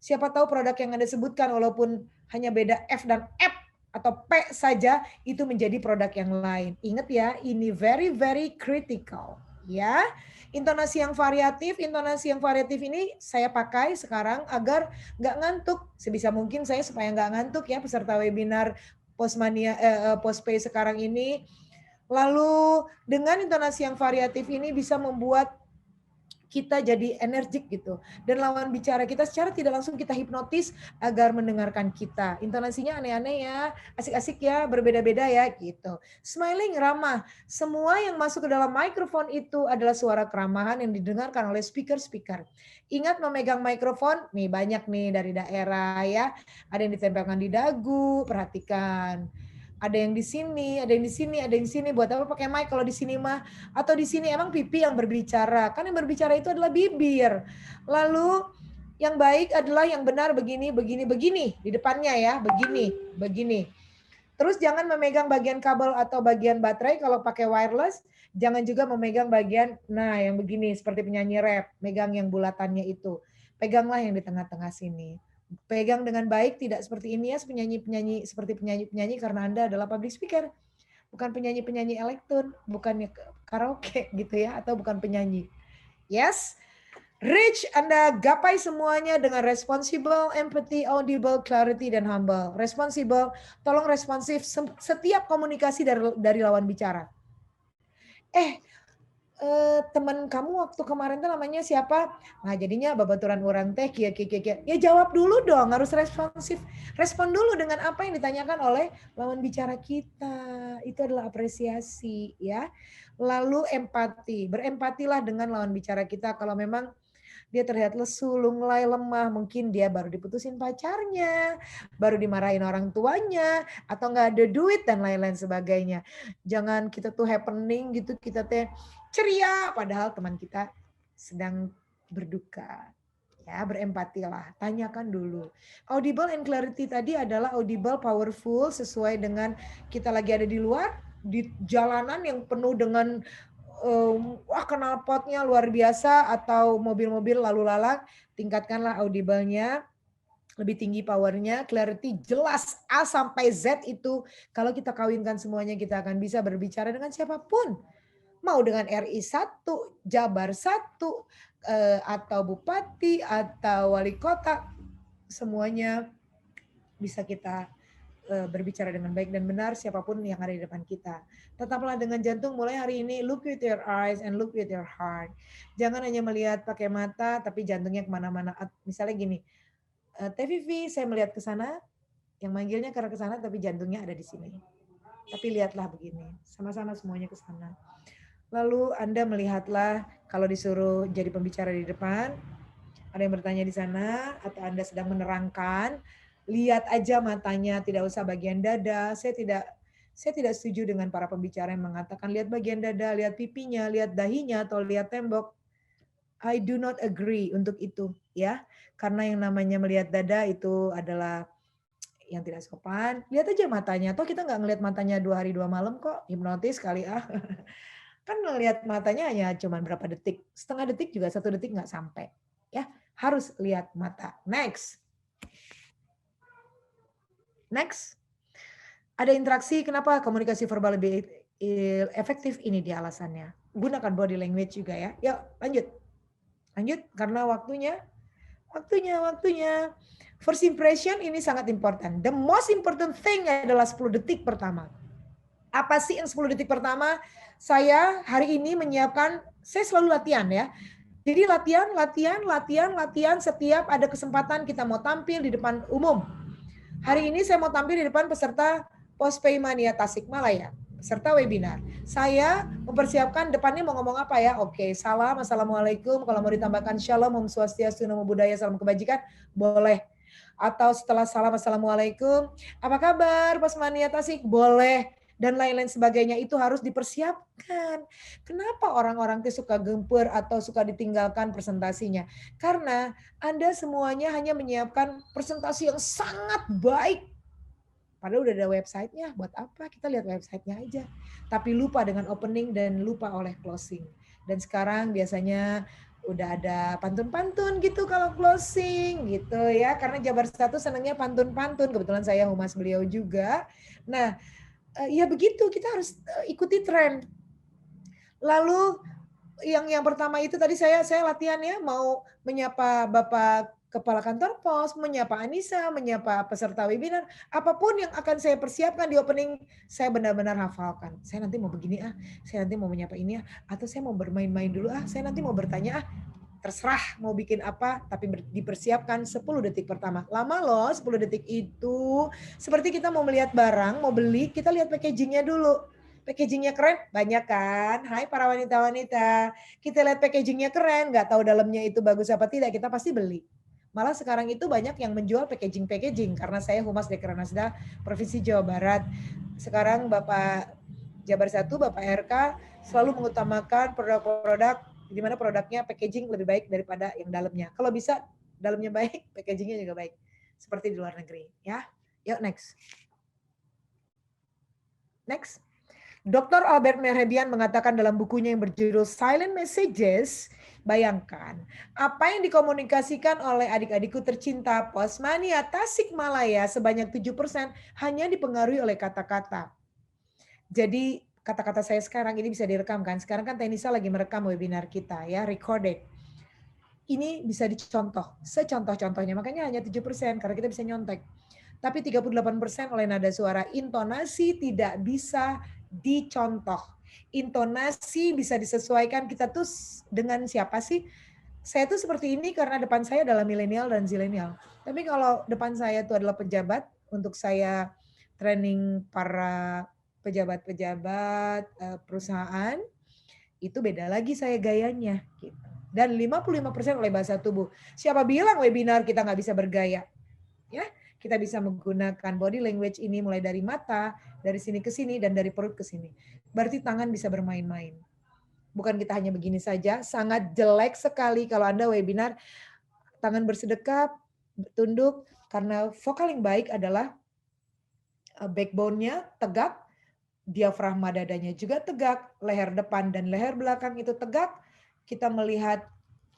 Speaker 3: Siapa tahu produk yang Anda sebutkan walaupun hanya beda F dan F, atau P saja itu menjadi produk yang lain. Ingat ya, ini very very critical ya. Intonasi yang variatif ini saya pakai sekarang agar nggak ngantuk. Sebisa mungkin saya supaya nggak ngantuk ya peserta webinar Postpay sekarang ini. Lalu dengan intonasi yang variatif ini bisa membuat kita jadi energik gitu. Dan lawan bicara kita secara tidak langsung kita hipnotis agar mendengarkan kita. Intonasinya aneh-aneh ya, asik-asik ya, berbeda-beda ya gitu. Smiling, ramah. Semua yang masuk ke dalam mikrofon itu adalah suara keramahan yang didengarkan oleh speaker-speaker. Ingat memegang mikrofon, nih banyak nih dari daerah ya. Ada yang ditempelkan di dagu, perhatikan. Ada yang di sini, ada yang di sini, ada yang di sini. Buat apa pakai mic kalau di sini mah? Atau di sini emang pipi yang berbicara? Kan yang berbicara itu adalah bibir. Lalu yang baik adalah yang benar begini, begini, begini. Di depannya ya, begini, begini. Terus jangan memegang bagian kabel atau bagian baterai kalau pakai wireless. Jangan juga memegang bagian, nah yang begini, seperti penyanyi rap. Megang yang bulatannya itu. Peganglah yang di tengah-tengah sini. Pegang dengan baik, tidak seperti ini ya penyanyi seperti penyanyi karena Anda adalah public speaker, bukan penyanyi elektron, bukan karaoke gitu ya, atau bukan penyanyi. Yes, reach Anda gapai semuanya dengan responsible, empathy, audible, clarity, dan humble. Responsible, tolong responsif setiap komunikasi dari lawan bicara. Teman kamu waktu kemarin tuh namanya siapa? Nah jadinya babaturan orang teh kia. Ya jawab dulu dong, harus responsif. Respon dulu dengan apa yang ditanyakan oleh lawan bicara kita. Itu adalah apresiasi ya. Lalu empati. Berempatilah dengan lawan bicara kita kalau memang dia terlihat lesu, lunglai, lemah, mungkin dia baru diputusin pacarnya, baru dimarahin orang tuanya, atau nggak ada duit dan lain-lain sebagainya. Jangan kita tuh happening gitu, kita teh ceria, padahal teman kita sedang berduka. Ya, berempatilah, tanyakan dulu. Audible and clarity tadi adalah audible, powerful, sesuai dengan kita lagi ada di luar, di jalanan yang penuh dengan knalpotnya luar biasa atau mobil-mobil lalu lalang, tingkatkanlah audible-nya, lebih tinggi powernya, clarity jelas A sampai Z itu. Kalau kita kawinkan semuanya, kita akan bisa berbicara dengan siapapun. Mau dengan RI 1, Jabar 1, atau bupati, atau wali kota, semuanya bisa kita berbicara dengan baik dan benar siapapun yang ada di depan kita. Tetaplah dengan jantung mulai hari ini, look with your eyes and look with your heart. Jangan hanya melihat pakai mata, tapi jantungnya kemana-mana. Misalnya gini, Teh Vivi, saya melihat ke sana, yang manggilnya karena ke sana, tapi jantungnya ada di sini. Tapi lihatlah begini, sama-sama semuanya ke sana. Lalu Anda melihatlah kalau disuruh jadi pembicara di depan, ada yang bertanya di sana, atau Anda sedang menerangkan, lihat aja matanya, tidak usah bagian dada. Saya tidak setuju dengan para pembicara yang mengatakan lihat bagian dada, lihat pipinya, lihat dahinya, atau lihat tembok. I do not agree untuk itu, ya. Karena yang namanya melihat dada itu adalah yang tidak sopan. Lihat aja matanya. Toh kita nggak ngelihat matanya 2 hari 2 malam kok. Hipnotis kali ah. Kan ngelihat matanya hanya cuma berapa detik. Setengah detik juga 1 detik nggak sampai. Ya, harus lihat mata. Next. Ada interaksi, kenapa komunikasi verbal lebih efektif? Ini dia alasannya. Gunakan body language juga ya. Yuk, lanjut karena waktunya. First impression ini sangat important. The most important thing adalah 10 detik pertama. Apa sih yang 10 detik pertama? Saya hari ini menyiapkan, saya selalu latihan ya. Jadi latihan setiap ada kesempatan kita mau tampil di depan umum. Hari ini saya mau tampil di depan peserta Postpay Mania Tasikmalaya, peserta webinar. Saya mempersiapkan depannya mau ngomong apa ya? Oke, salam, assalamualaikum. Kalau mau ditambahkan shalom, om swastiastu, namo buddhaya, salam kebajikan, boleh. Atau setelah salam, assalamualaikum, apa kabar Postmania Tasik? Boleh. Dan lain-lain sebagainya itu harus dipersiapkan. Kenapa orang-orang itu suka gemper atau suka ditinggalkan presentasinya? Karena Anda semuanya hanya menyiapkan presentasi yang sangat baik. Padahal udah ada websitenya, buat apa? Kita lihat websitenya aja. Tapi lupa dengan opening dan lupa oleh closing. Dan sekarang biasanya udah ada pantun-pantun gitu kalau closing gitu ya. Karena Jabar Satu senangnya pantun-pantun. Kebetulan saya humas beliau juga. Nah, ya begitu, kita harus ikuti tren. Lalu yang pertama itu tadi saya latihan ya, mau menyapa Bapak Kepala Kantor Pos, menyapa Anissa, menyapa peserta webinar, apapun yang akan saya persiapkan di opening, saya benar-benar hafalkan. Saya nanti mau begini saya nanti mau menyapa ini atau saya mau bermain-main dulu saya nanti mau bertanya terserah mau bikin apa, tapi dipersiapkan 10 detik pertama. Lama loh 10 detik itu, seperti kita mau melihat barang, mau beli, kita lihat packagingnya dulu. Packagingnya keren, banyak kan? Hai para wanita-wanita, kita lihat packagingnya keren, nggak tahu dalamnya itu bagus apa tidak, kita pasti beli. Malah sekarang itu banyak yang menjual packaging, karena saya Humas Dekranasda Provinsi Jawa Barat. Sekarang Bapak Jabar Satu, Bapak RK selalu mengutamakan produk-produk di mana produknya packaging lebih baik daripada yang dalamnya. Kalau bisa dalamnya baik, packagingnya juga baik. Seperti di luar negeri. Ya, yuk next. Next. Dr. Albert Merhedian mengatakan dalam bukunya yang berjudul Silent Messages, bayangkan apa yang dikomunikasikan oleh adik-adikku tercinta Posmania Tasikmalaya sebanyak 7% hanya dipengaruhi oleh kata-kata. Jadi kata-kata saya sekarang ini bisa direkam kan? Sekarang kan Tenisa lagi merekam webinar kita ya, recorded. Ini bisa dicontoh, secontoh-contohnya. Makanya hanya 7% karena kita bisa nyontek. Tapi 38% oleh nada suara. Intonasi tidak bisa dicontoh. Intonasi bisa disesuaikan. Kita tuh dengan siapa sih? Saya tuh seperti ini karena depan saya adalah milenial dan zilenial. Tapi kalau depan saya itu adalah pejabat, untuk saya training para pejabat-pejabat perusahaan, itu beda lagi saya gayanya. Gitu. Dan 55% oleh bahasa tubuh. Siapa bilang webinar kita nggak bisa bergaya? Ya, kita bisa menggunakan body language ini mulai dari mata, dari sini ke sini, dan dari perut ke sini. Berarti tangan bisa bermain-main. Bukan kita hanya begini saja, sangat jelek sekali kalau Anda webinar tangan bersedekap, tunduk, karena vokal yang baik adalah backbone-nya tegak, diafragma dadanya juga tegak, leher depan dan leher belakang itu tegak. Kita melihat,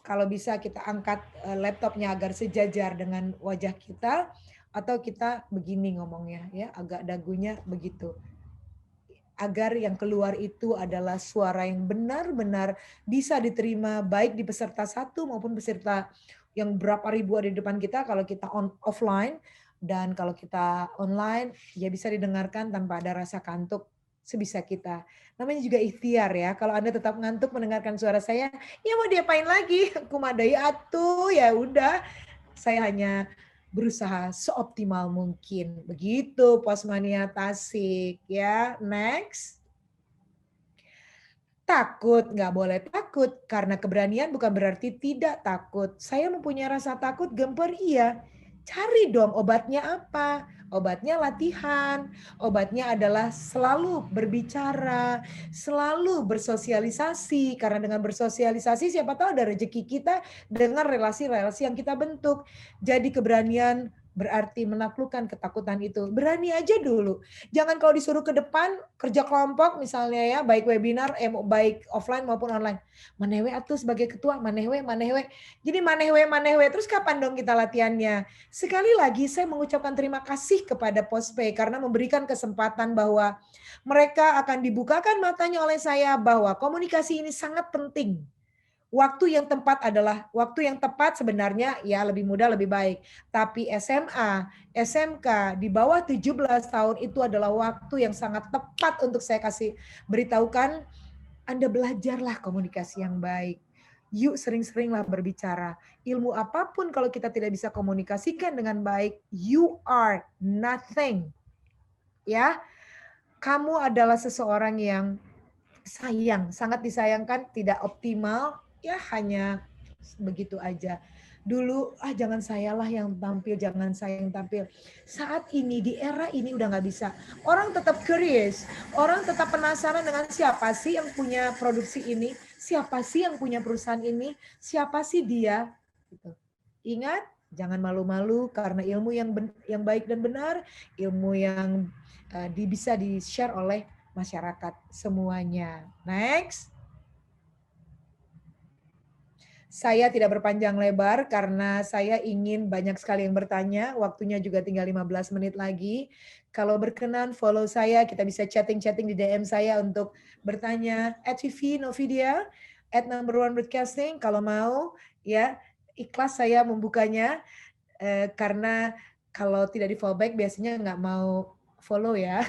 Speaker 3: kalau bisa kita angkat laptopnya agar sejajar dengan wajah kita, atau kita begini ngomongnya, ya agak dagunya begitu. Agar yang keluar itu adalah suara yang benar-benar bisa diterima baik di peserta satu maupun peserta yang berapa ribu ada di depan kita kalau kita offline, dan kalau kita online ya bisa didengarkan tanpa ada rasa kantuk sebisa kita. Namanya juga ikhtiar ya. Kalau Anda tetap ngantuk mendengarkan suara saya, ya mau diapain lagi? Kumadai atuh, ya udah. Saya hanya berusaha seoptimal mungkin. Begitu Posmania Tasik ya. Next. Takut, nggak boleh takut. Karena keberanian bukan berarti tidak takut. Saya mempunyai rasa takut, gemper iya. Cari dong obatnya apa. Obatnya latihan. Obatnya adalah selalu berbicara, selalu bersosialisasi. Karena dengan bersosialisasi siapa tahu ada rezeki kita dengan relasi-relasi yang kita bentuk. Jadi keberanian berarti menaklukkan ketakutan itu. Berani aja dulu. Jangan kalau disuruh ke depan kerja kelompok misalnya ya, baik webinar, baik offline maupun online. Manehwe atuh sebagai ketua, manehwe. Jadi manehwe. Terus kapan dong kita latihannya? Sekali lagi saya mengucapkan terima kasih kepada Postpay karena memberikan kesempatan bahwa mereka akan dibukakan matanya oleh saya bahwa komunikasi ini sangat penting. Waktu yang tepat adalah waktu yang tepat sebenarnya ya lebih mudah lebih baik. Tapi SMA, SMK di bawah 17 tahun itu adalah waktu yang sangat tepat untuk saya kasih beritahukan, Anda belajarlah komunikasi yang baik. Yuk sering-seringlah berbicara. Ilmu apapun kalau kita tidak bisa komunikasikan dengan baik, you are nothing. Ya, kamu adalah seseorang yang sayang, sangat disayangkan, tidak optimal, ya hanya begitu aja. Dulu, jangan sayalah yang tampil, jangan saya yang tampil. Saat ini, di era ini udah nggak bisa. Orang tetap curious, orang tetap penasaran dengan siapa sih yang punya produksi ini, siapa sih yang punya perusahaan ini, siapa sih dia. Gitu. Ingat, jangan malu-malu karena ilmu yang baik dan benar, ilmu yang bisa di-share oleh masyarakat semuanya. Next. Saya tidak berpanjang lebar karena saya ingin banyak sekali yang bertanya. Waktunya juga tinggal 15 menit lagi. Kalau berkenan follow saya, kita bisa chatting-chatting di DM saya untuk bertanya. @Vivi Novidia, @number1broadcasting. Kalau mau, ya ikhlas saya membukanya karena kalau tidak di follow back biasanya nggak mau follow ya.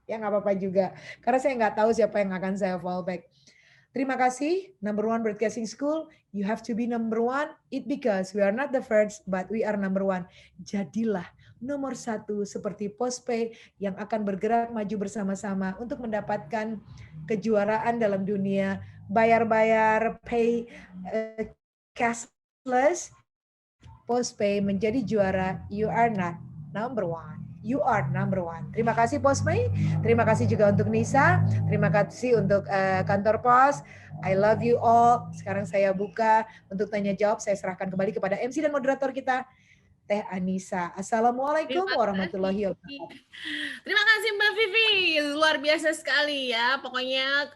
Speaker 3: Ya nggak apa-apa juga. Karena saya nggak tahu siapa yang akan saya follow back. Terima kasih, Number One Broadcasting School. You have to be number one. It because we are not the first, but we are number one. Jadilah nomor satu seperti Postpay yang akan bergerak maju bersama-sama untuk mendapatkan kejuaraan dalam dunia bayar-bayar, pay cashless. Postpay menjadi juara. You are not number one. You are number one. Terima kasih Postpay. Terima kasih juga untuk Nisa. Terima kasih untuk kantor pos. I love you all. Sekarang saya buka untuk tanya jawab. Saya serahkan kembali kepada MC dan moderator kita, Teh Anissa. Assalamualaikum warahmatullahi wabarakatuh.
Speaker 4: Terima kasih Mbak Vivi, luar biasa sekali ya. Pokoknya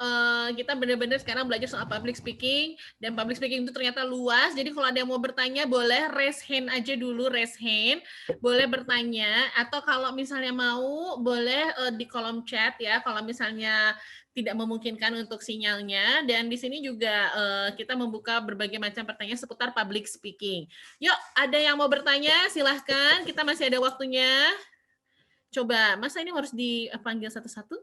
Speaker 4: kita benar-benar sekarang belajar soal public speaking, dan public speaking itu ternyata luas. Jadi kalau ada yang mau bertanya boleh raise hand aja dulu, raise hand, boleh bertanya. Atau kalau misalnya mau boleh di kolom chat ya. Kalau misalnya tidak memungkinkan untuk sinyalnya, dan di sini juga kita membuka berbagai macam pertanyaan seputar public speaking. Yuk, ada yang mau bertanya? Silahkan, kita masih ada waktunya. Coba, masa ini harus dipanggil satu-satu?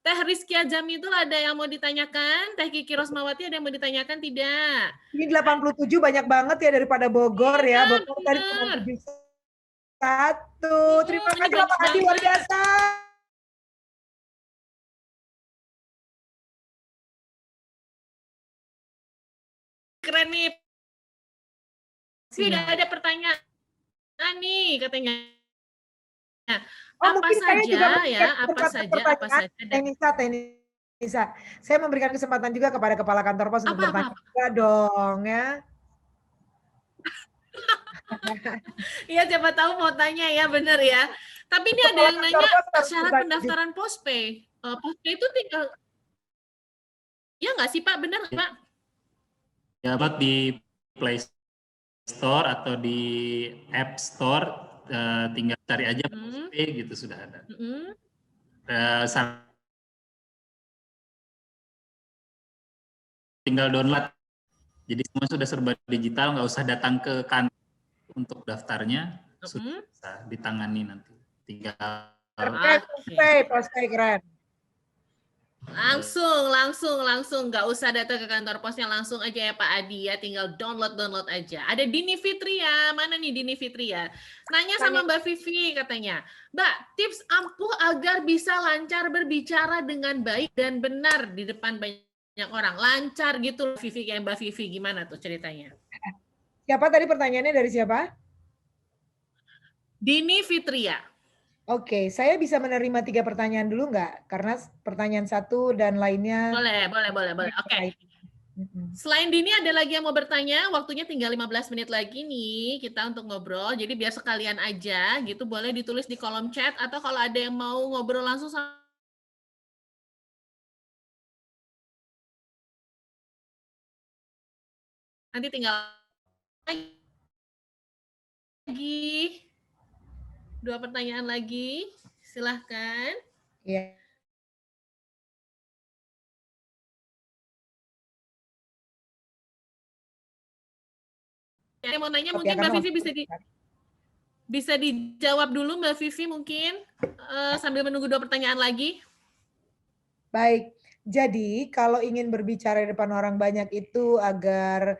Speaker 4: Teh Rizkia Jamidul ada yang mau ditanyakan? Teh Kiki Rosmawati ada yang mau ditanyakan? Tidak.
Speaker 3: Ini 87 banyak banget ya daripada Bogor ya. Bogor tadi cuma 71. Terima kasih Bapak Adi, luar biasa.
Speaker 4: Keren nih. Tidak ada pertanyaan nih katanya. Apa saja ya, apa saja.
Speaker 3: Tenisa. Saya memberikan kesempatan juga kepada kepala kantor pos untuk bertanya juga dong ya.
Speaker 4: Iya, siapa tahu mau tanya ya, benar ya. Tapi ini ada yang nanya syarat pendaftaran Postpay. Postpay itu tinggal, ya nggak sih Pak, benar nggak Pak?
Speaker 5: Dapat di Play Store atau di App Store, tinggal cari aja Postpay gitu sudah ada. Tinggal download. Jadi semua sudah serba digital, nggak usah datang ke kantor untuk daftarnya, sudah bisa ditangani nanti. Tinggal
Speaker 3: Postpay keren.
Speaker 4: Langsung nggak usah datang ke kantor posnya, langsung aja ya Pak Adi ya, tinggal download aja. Ada Dini Fitria, mana nih Dini Fitria? Nanya sama Mbak Vivi katanya, Mbak, tips ampuh agar bisa lancar berbicara dengan baik dan benar di depan banyak orang, lancar gitu Vivi, kayak Mbak Vivi, gimana tuh ceritanya?
Speaker 3: Siapa tadi pertanyaannya, dari siapa?
Speaker 4: Dini Fitria.
Speaker 3: Oke, saya bisa menerima 3 pertanyaan dulu nggak? Karena pertanyaan 1 dan lainnya.
Speaker 4: Boleh. Oke. Selain Dini ada lagi yang mau bertanya? Waktunya tinggal 15 menit lagi nih kita untuk ngobrol. Jadi biar sekalian aja gitu, boleh ditulis di kolom chat, atau kalau ada yang mau ngobrol langsung sama nanti tinggal lagi 2 pertanyaan lagi, silahkan.
Speaker 3: Iya.
Speaker 4: Yang mau nanya mungkin Mbak Vivi bisa dijawab dulu Mbak Vivi mungkin sambil menunggu 2 pertanyaan lagi.
Speaker 3: Baik, jadi kalau ingin berbicara di depan orang banyak itu agar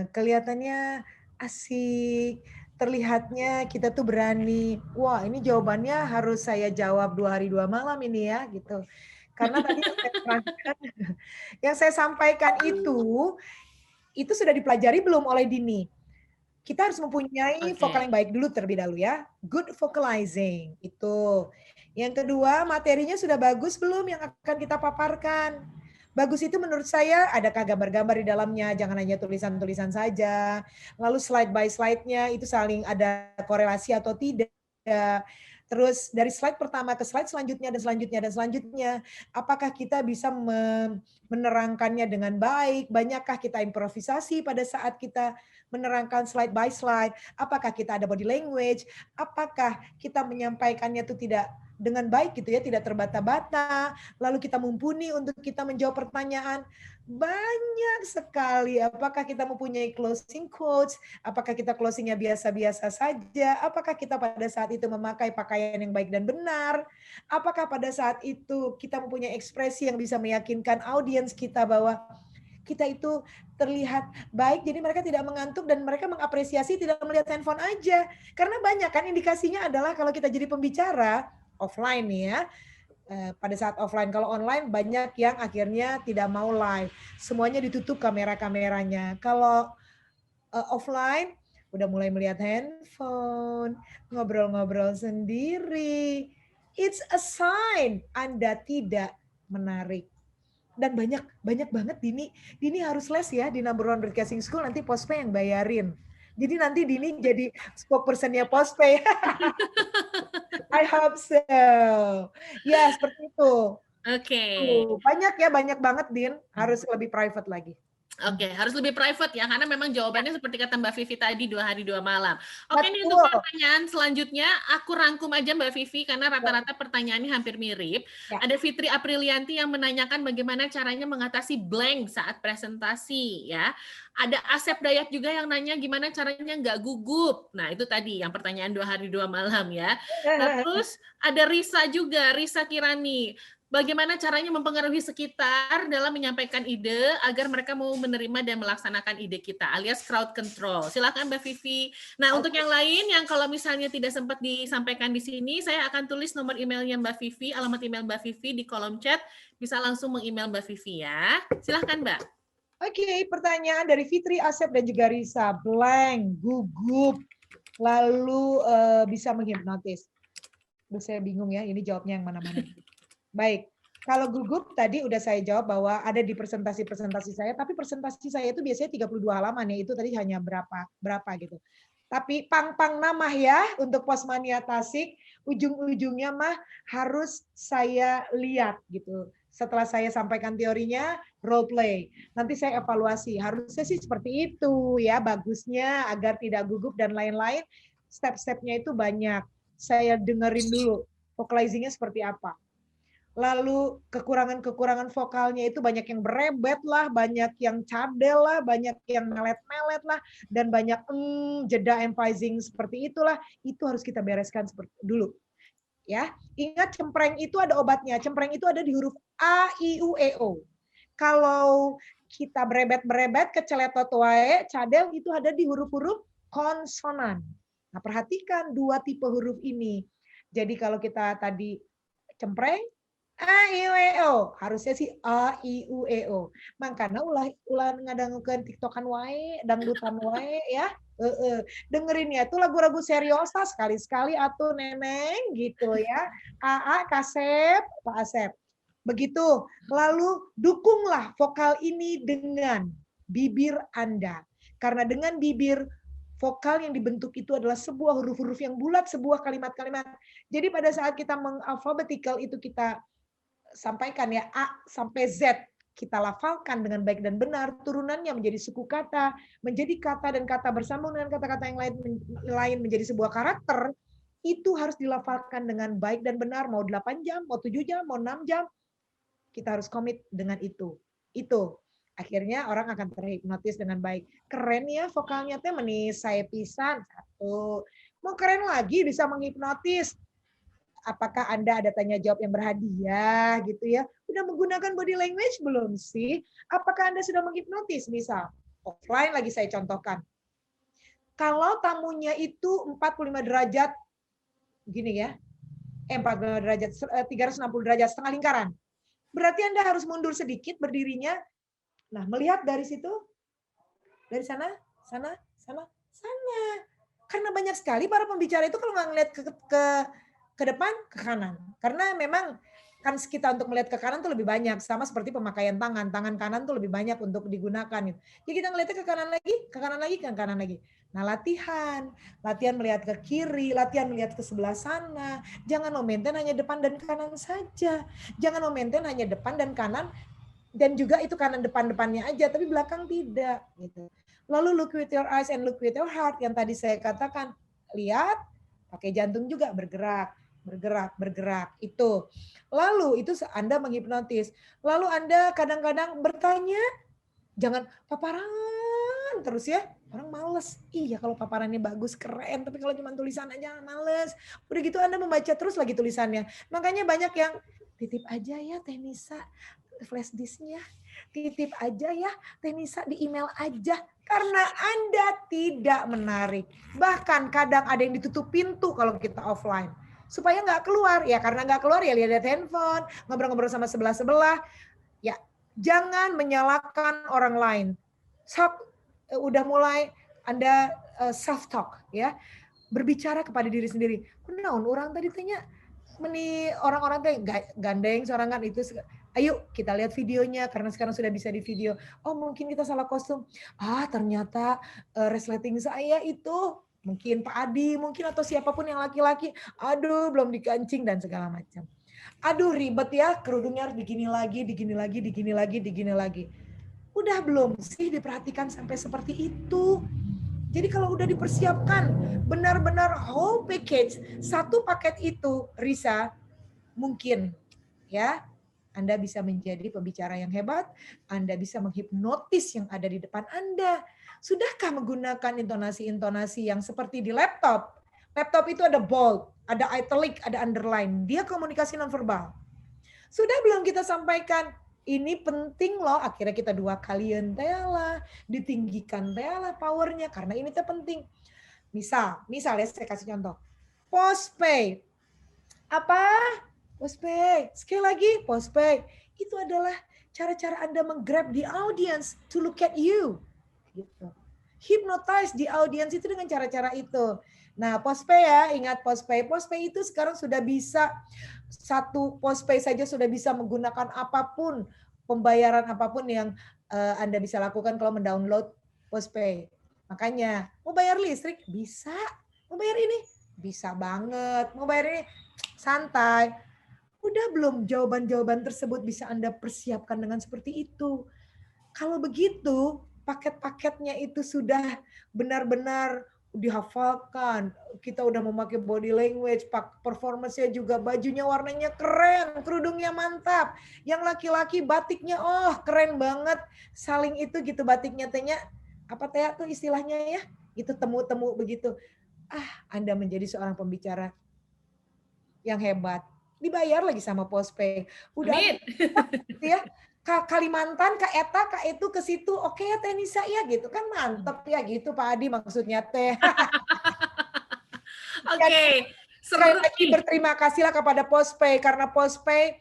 Speaker 3: kelihatannya asik, terlihatnya kita tuh berani. Wah, ini jawabannya harus saya jawab 2 hari 2 malam ini ya, gitu. Karena tadi yang saya sampaikan itu sudah dipelajari belum oleh Dini? Kita harus mempunyai vokal yang baik dulu terlebih dahulu ya. Good vocalizing itu. Yang kedua, materinya sudah bagus belum yang akan kita paparkan? Bagus itu menurut saya adakah gambar-gambar di dalamnya, jangan hanya tulisan-tulisan saja. Lalu slide by slide-nya itu saling ada korelasi atau tidak. Terus dari slide pertama ke slide selanjutnya dan selanjutnya dan selanjutnya, apakah kita bisa menerangkannya dengan baik? Banyakkah kita improvisasi pada saat kita menerangkan slide by slide? Apakah kita ada body language? Apakah kita menyampaikannya itu tidak dengan baik gitu ya, tidak terbata-bata, lalu kita mumpuni untuk kita menjawab pertanyaan? Banyak sekali. Apakah kita mempunyai closing quotes? Apakah kita closingnya biasa-biasa saja? Apakah kita pada saat itu memakai pakaian yang baik dan benar? Apakah pada saat itu kita mempunyai ekspresi yang bisa meyakinkan audiens kita bahwa kita itu terlihat baik, jadi mereka tidak mengantuk dan mereka mengapresiasi tidak melihat handphone aja. Karena banyak kan indikasinya adalah kalau kita jadi pembicara, offline nih ya, pada saat offline. Kalau online banyak yang akhirnya tidak mau live. Semuanya ditutup kamera-kameranya. Kalau offline udah mulai melihat handphone, ngobrol-ngobrol sendiri. It's a sign Anda tidak menarik. Dan banyak banget Dini harus les ya di Number One Broadcasting School, nanti Postpay yang bayarin. Jadi nanti Dini jadi spokesperson-nya Postpay. I hope so. Ya, seperti itu.
Speaker 4: Oke.
Speaker 3: Banyak banget, Din. Harus lebih private lagi.
Speaker 4: Oke, harus lebih private ya, karena memang jawabannya seperti kata Mbak Vivi tadi, 2 hari 2 malam. Oke, ini untuk pertanyaan selanjutnya, aku rangkum aja Mbak Vivi, karena rata-rata pertanyaannya hampir mirip. Ya. Ada Fitri Aprilianti yang menanyakan bagaimana caranya mengatasi blank saat presentasi, ya. Ada Asep Dayat juga yang nanya gimana caranya nggak gugup. Nah, itu tadi yang pertanyaan 2 hari 2 malam ya. Nah, terus ada Risa juga, Risa Kirani. Bagaimana caranya mempengaruhi sekitar dalam menyampaikan ide agar mereka mau menerima dan melaksanakan ide kita, alias crowd control. Silakan Mbak Vivi. Nah, untuk yang lain yang kalau misalnya tidak sempat disampaikan di sini, saya akan tulis nomor emailnya Mbak Vivi, alamat email Mbak Vivi di kolom chat. Bisa langsung meng-email Mbak Vivi ya. Silakan Mbak.
Speaker 3: Oke, pertanyaan dari Fitri, Asep, dan juga Risa. Blank, gugup, lalu bisa menghipnotis. Saya bingung ya, ini jawabnya yang mana-mana. Baik, kalau gugup tadi udah saya jawab bahwa ada di presentasi saya, tapi presentasi saya itu biasanya 32 halaman ya, itu tadi hanya berapa gitu. Tapi pang-pang nama ya untuk Posmania Tasik, ujung-ujungnya mah harus saya lihat gitu. Setelah saya sampaikan teorinya, role play. Nanti saya evaluasi, harusnya sih seperti itu ya, bagusnya agar tidak gugup dan lain-lain. Step-stepnya itu banyak. Saya dengerin dulu, vocalizing-nya seperti apa. Lalu kekurangan-kekurangan vokalnya itu banyak yang berebet lah, banyak yang cadel lah, banyak yang melet-melet lah, dan banyak jeda emphasizing seperti itulah, itu harus kita bereskan dulu. Ya, ingat cempreng itu ada obatnya. Cempreng itu ada di huruf A, I, U, E, O. Kalau kita berebet-berebet, keceletot wae, cadel itu ada di huruf-huruf konsonan. Nah, perhatikan 2 tipe huruf ini. Jadi kalau kita tadi cempreng, A, I, U, E, O. Harusnya sih A, I, U, E, O. Makanya ulah ngadangukeun TikTokan wae, dangdutan wae ya. Dengerinnya itu lagu-lagu seriosa sekali-sekali atuh neneng gitu ya. A, Kasep, Pak Asep. Begitu. Lalu dukunglah vokal ini dengan bibir Anda. Karena dengan bibir, vokal yang dibentuk itu adalah sebuah huruf-huruf yang bulat, sebuah kalimat-kalimat. Jadi pada saat kita mengalfabetikal itu kita sampaikan ya A sampai Z, kita lafalkan dengan baik dan benar, turunannya menjadi suku kata, menjadi kata dan kata bersambung dengan kata-kata yang lain menjadi sebuah karakter, itu harus dilafalkan dengan baik dan benar, mau 8 jam, mau 7 jam, mau 6 jam, kita harus komit dengan itu. Itu. Akhirnya orang akan terhipnotis dengan baik. Keren ya vokalnya teh menis saya pisan. 1. Mau keren lagi bisa menghipnotis. Apakah Anda ada tanya jawab yang berhadiah gitu ya? Udah menggunakan body language belum sih? Apakah Anda sudah menghipnotis? Misal, offline lagi saya contohkan. Kalau tamunya itu 45 derajat, gini ya, 45 derajat, 360 derajat, setengah lingkaran. Berarti Anda harus mundur sedikit berdirinya. Nah, melihat dari situ, dari sana, sana. Karena banyak sekali para pembicara itu kalau nggak ngeliat ke depan, ke kanan. Karena memang kan kita untuk melihat ke kanan tuh lebih banyak, sama seperti pemakaian tangan. Tangan kanan tuh lebih banyak untuk digunakan. Jadi kita ngeliatnya ke kanan lagi, ke kanan lagi, ke kanan lagi. Nah, latihan melihat ke kiri, latihan melihat ke sebelah sana. Jangan memaintain hanya depan dan kanan saja. Jangan memaintain hanya depan dan kanan, dan juga itu kanan depan-depannya aja, tapi belakang tidak. Gitu. Lalu look with your eyes and look with your heart, yang tadi saya katakan. Lihat, pakai jantung juga, bergerak, itu. Lalu itu Anda menghipnotis. Lalu Anda kadang-kadang bertanya, jangan paparan terus ya. Orang males. Iya kalau paparannya bagus, keren. Tapi kalau cuma tulisan aja males. Udah gitu Anda membaca terus lagi tulisannya. Makanya banyak yang titip aja ya Teh Nisa flash disknya. Titip aja ya Teh Nisa di email aja. Karena Anda tidak menarik. Bahkan kadang ada yang ditutup pintu kalau kita offline. Supaya nggak keluar. Ya karena nggak keluar ya lihat handphone. Ngobrol-ngobrol sama sebelah-sebelah. Ya jangan menyalahkan orang lain. Udah mulai Anda self talk ya, berbicara kepada diri sendiri. Kunaon orang tadi tanya meni orang-orang teh gandeng sorangan itu. Ayo kita lihat videonya karena sekarang sudah bisa di video. Oh mungkin kita salah kostum. Ternyata resleting saya itu mungkin Pak Adi mungkin atau siapapun yang laki-laki. Aduh belum dikancing dan segala macam. Aduh ribet ya, kerudungnya harus digini lagi. Udah belum sih diperhatikan sampai seperti itu? Jadi kalau udah dipersiapkan benar-benar whole package, satu paket itu, Risa, mungkin ya Anda bisa menjadi pembicara yang hebat, Anda bisa menghipnotis yang ada di depan Anda. Sudahkah menggunakan intonasi-intonasi yang seperti di laptop? Laptop itu ada bold, ada italic, ada underline. Dia komunikasi nonverbal. Sudah belum kita sampaikan? Ini penting loh, akhirnya kita 2 kalian lah, ditinggikan lah powernya, karena ini tuh penting. Misal ya saya kasih contoh. Postpay. Apa? Postpay. Sekali lagi, postpay. Itu adalah cara-cara Anda menggrab the audience to look at you. Gitu. Hypnotize the audience itu dengan cara-cara itu. Nah, postpay ya, ingat postpay. Postpay itu sekarang sudah bisa, satu postpay saja sudah bisa menggunakan apapun, pembayaran apapun yang Anda bisa lakukan kalau mendownload postpay. Makanya, mau bayar listrik? Bisa. Mau bayar ini? Bisa banget. Mau bayar ini? Santai. Udah belum jawaban-jawaban tersebut bisa Anda persiapkan dengan seperti itu? Kalau begitu, paket-paketnya itu sudah benar-benar dihafalkan, kita udah memakai body language, performance-nya juga, bajunya warnanya keren, kerudungnya mantap, yang laki-laki batiknya keren banget, saling itu gitu batiknya tehnya, apa teh tuh istilahnya ya, itu temu-temu begitu. Anda menjadi seorang pembicara yang hebat, dibayar lagi sama Postpay, udah ya. Kalimantan, ke Eta, ke itu, ke situ, oke ya Teh Nisa ya gitu kan mantep ya gitu Pak Adi maksudnya teh.
Speaker 4: Oke.
Speaker 3: Sekali lagi berterima kasihlah kepada Postpay karena Postpay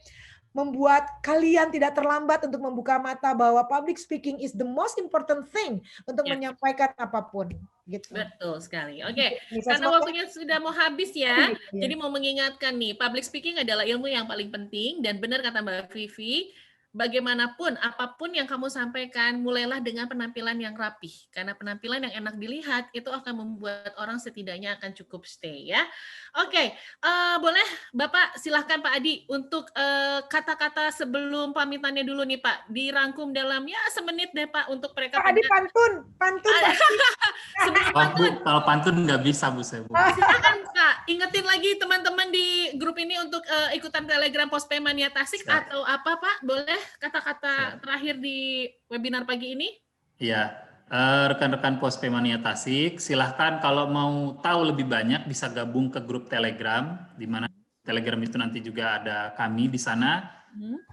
Speaker 3: membuat kalian tidak terlambat untuk membuka mata bahwa public speaking is the most important thing untuk menyampaikan apapun. Gitu.
Speaker 4: Betul sekali. Oke, karena waktunya sudah mau habis ya, jadi mau mengingatkan nih, public speaking adalah ilmu yang paling penting dan benar kata Mbak Vivi, bagaimanapun, apapun yang kamu sampaikan, mulailah dengan penampilan yang rapih. Karena penampilan yang enak dilihat, itu akan membuat orang setidaknya akan cukup stay ya. Oke, boleh Bapak silahkan Pak Adi untuk kata-kata sebelum pamitannya dulu nih Pak. Dirangkum dalam ya semenit deh Pak untuk mereka.
Speaker 3: Pak Adi pantun Pak.
Speaker 4: Sebelum pantun.
Speaker 5: Bu, kalau pantun nggak bisa Bu saya.
Speaker 4: Silakan Kak, ingetin lagi teman-teman di grup ini untuk ikutan Telegram Postpay Mania Tasik atau apa Pak, boleh? Kata-kata terakhir di webinar pagi ini? Iya,
Speaker 5: rekan-rekan Postpay Mania Tasik, silahkan kalau mau tahu lebih banyak bisa gabung ke grup Telegram, di mana Telegram itu nanti juga ada kami di sana.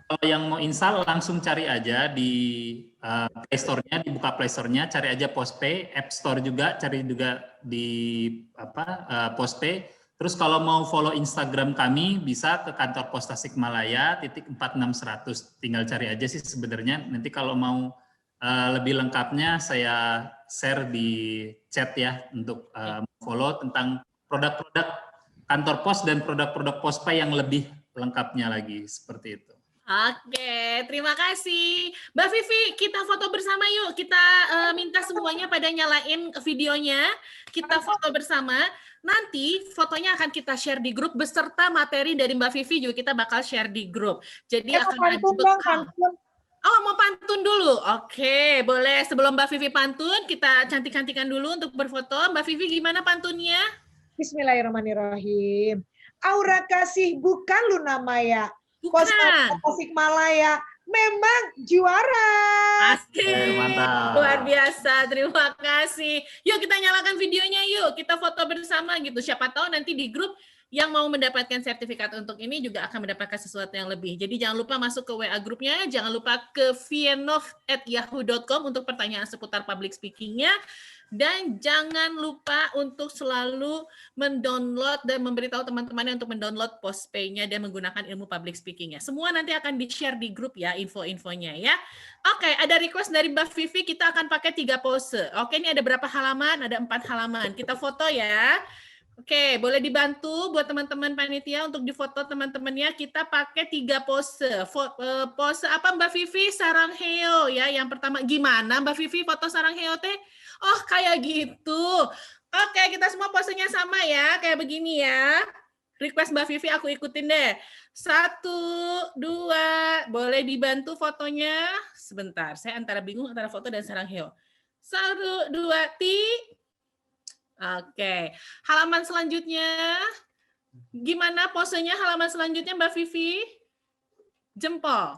Speaker 5: Kalau yang mau install langsung cari aja di Play Store-nya, dibuka Play Store-nya, cari aja Postpay, App Store juga, cari juga di Postpay. Terus kalau mau follow Instagram kami bisa ke kantor pos Tasikmalaya _46100. Tinggal cari aja sih sebenarnya. Nanti kalau mau lebih lengkapnya saya share di chat ya untuk follow tentang produk-produk kantor pos dan produk-produk Postpay yang lebih lengkapnya lagi seperti itu.
Speaker 4: Oke, terima kasih. Mbak Vivi, kita foto bersama yuk. Kita minta semuanya pada nyalain videonya. Kita foto bersama. Nanti fotonya akan kita share di grup beserta materi dari Mbak Vivi juga kita bakal share di grup. Jadi akan ada bekal. Oh, mau pantun dulu? Oke, boleh. Sebelum Mbak Vivi pantun, kita cantik-cantikan dulu untuk berfoto. Mbak Vivi, gimana pantunnya?
Speaker 3: Bismillahirrahmanirrahim. Aura kasih bukan Luna Maya.
Speaker 4: Bukan.
Speaker 3: Tasikmalaya memang juara.
Speaker 4: Asik.
Speaker 5: Mantap.
Speaker 4: Luar biasa. Terima kasih. Yuk kita nyalakan videonya yuk. Kita foto bersama gitu. Siapa tahu nanti di grup yang mau mendapatkan sertifikat untuk ini juga akan mendapatkan sesuatu yang lebih. Jadi jangan lupa masuk ke WA grupnya, jangan lupa ke vienov@yahoo.com untuk pertanyaan seputar public speaking-nya. Dan jangan lupa untuk selalu mendownload dan memberitahu teman-temannya untuk mendownload Postpay-nya dan menggunakan ilmu public speaking-nya. Semua nanti akan di-share di grup ya, info-infonya ya. Oke, ada request dari Mbak Vivi, kita akan pakai 3 pose. Oke, ini ada berapa halaman? Ada 4 halaman. Kita foto ya. Oke, boleh dibantu buat teman-teman panitia untuk difoto teman-temannya. Kita pakai 3 pose. Pose apa Mbak Vivi? Sarang heo ya. Yang pertama, gimana Mbak Vivi foto sarang heo teh? Oh, kayak gitu. Oke, kita semua posenya sama ya. Kayak begini ya. Request Mbak Vivi aku ikutin deh. 1, 2, boleh dibantu fotonya? Sebentar, saya antara bingung antara foto dan sarang heo. 1, 2, Oke. Halaman selanjutnya. Gimana posenya halaman selanjutnya Mbak Vivi? Jempol.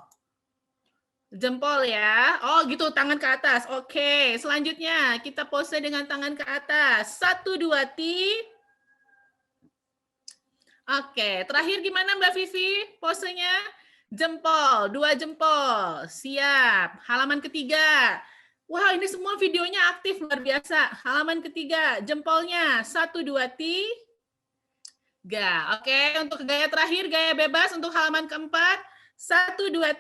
Speaker 4: Jempol ya. Oh gitu, tangan ke atas. Oke, selanjutnya kita pose dengan tangan ke atas. 1, 2, Oke, terakhir gimana Mbak Vivi posenya? Jempol, 2 jempol. Siap. Halaman ketiga. Wah, ini semua videonya aktif, luar biasa. Halaman ketiga, jempolnya. 1, 2, 3. Oke, untuk gaya terakhir, gaya bebas untuk halaman keempat. 1, 2,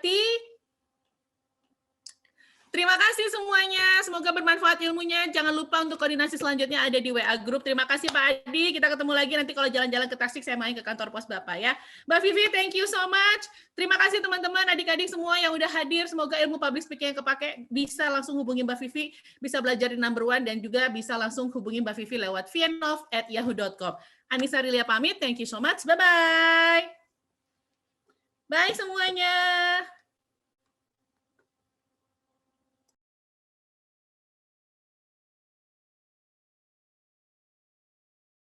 Speaker 4: Terima kasih semuanya. Semoga bermanfaat ilmunya. Jangan lupa untuk koordinasi selanjutnya ada di WA Group. Terima kasih Pak Adi. Kita ketemu lagi nanti kalau jalan-jalan ke Tasik, saya main ke kantor pos Bapak ya. Mbak Vivi, thank you so much. Terima kasih teman-teman, adik-adik semua yang udah hadir. Semoga ilmu public speaking yang kepake bisa langsung hubungi Mbak Vivi, bisa belajar di number 1 dan juga bisa langsung hubungi Mbak Vivi lewat vienov@yahoo.com. Anissa Rilia pamit. Thank you so much. Bye-bye. Bye semuanya.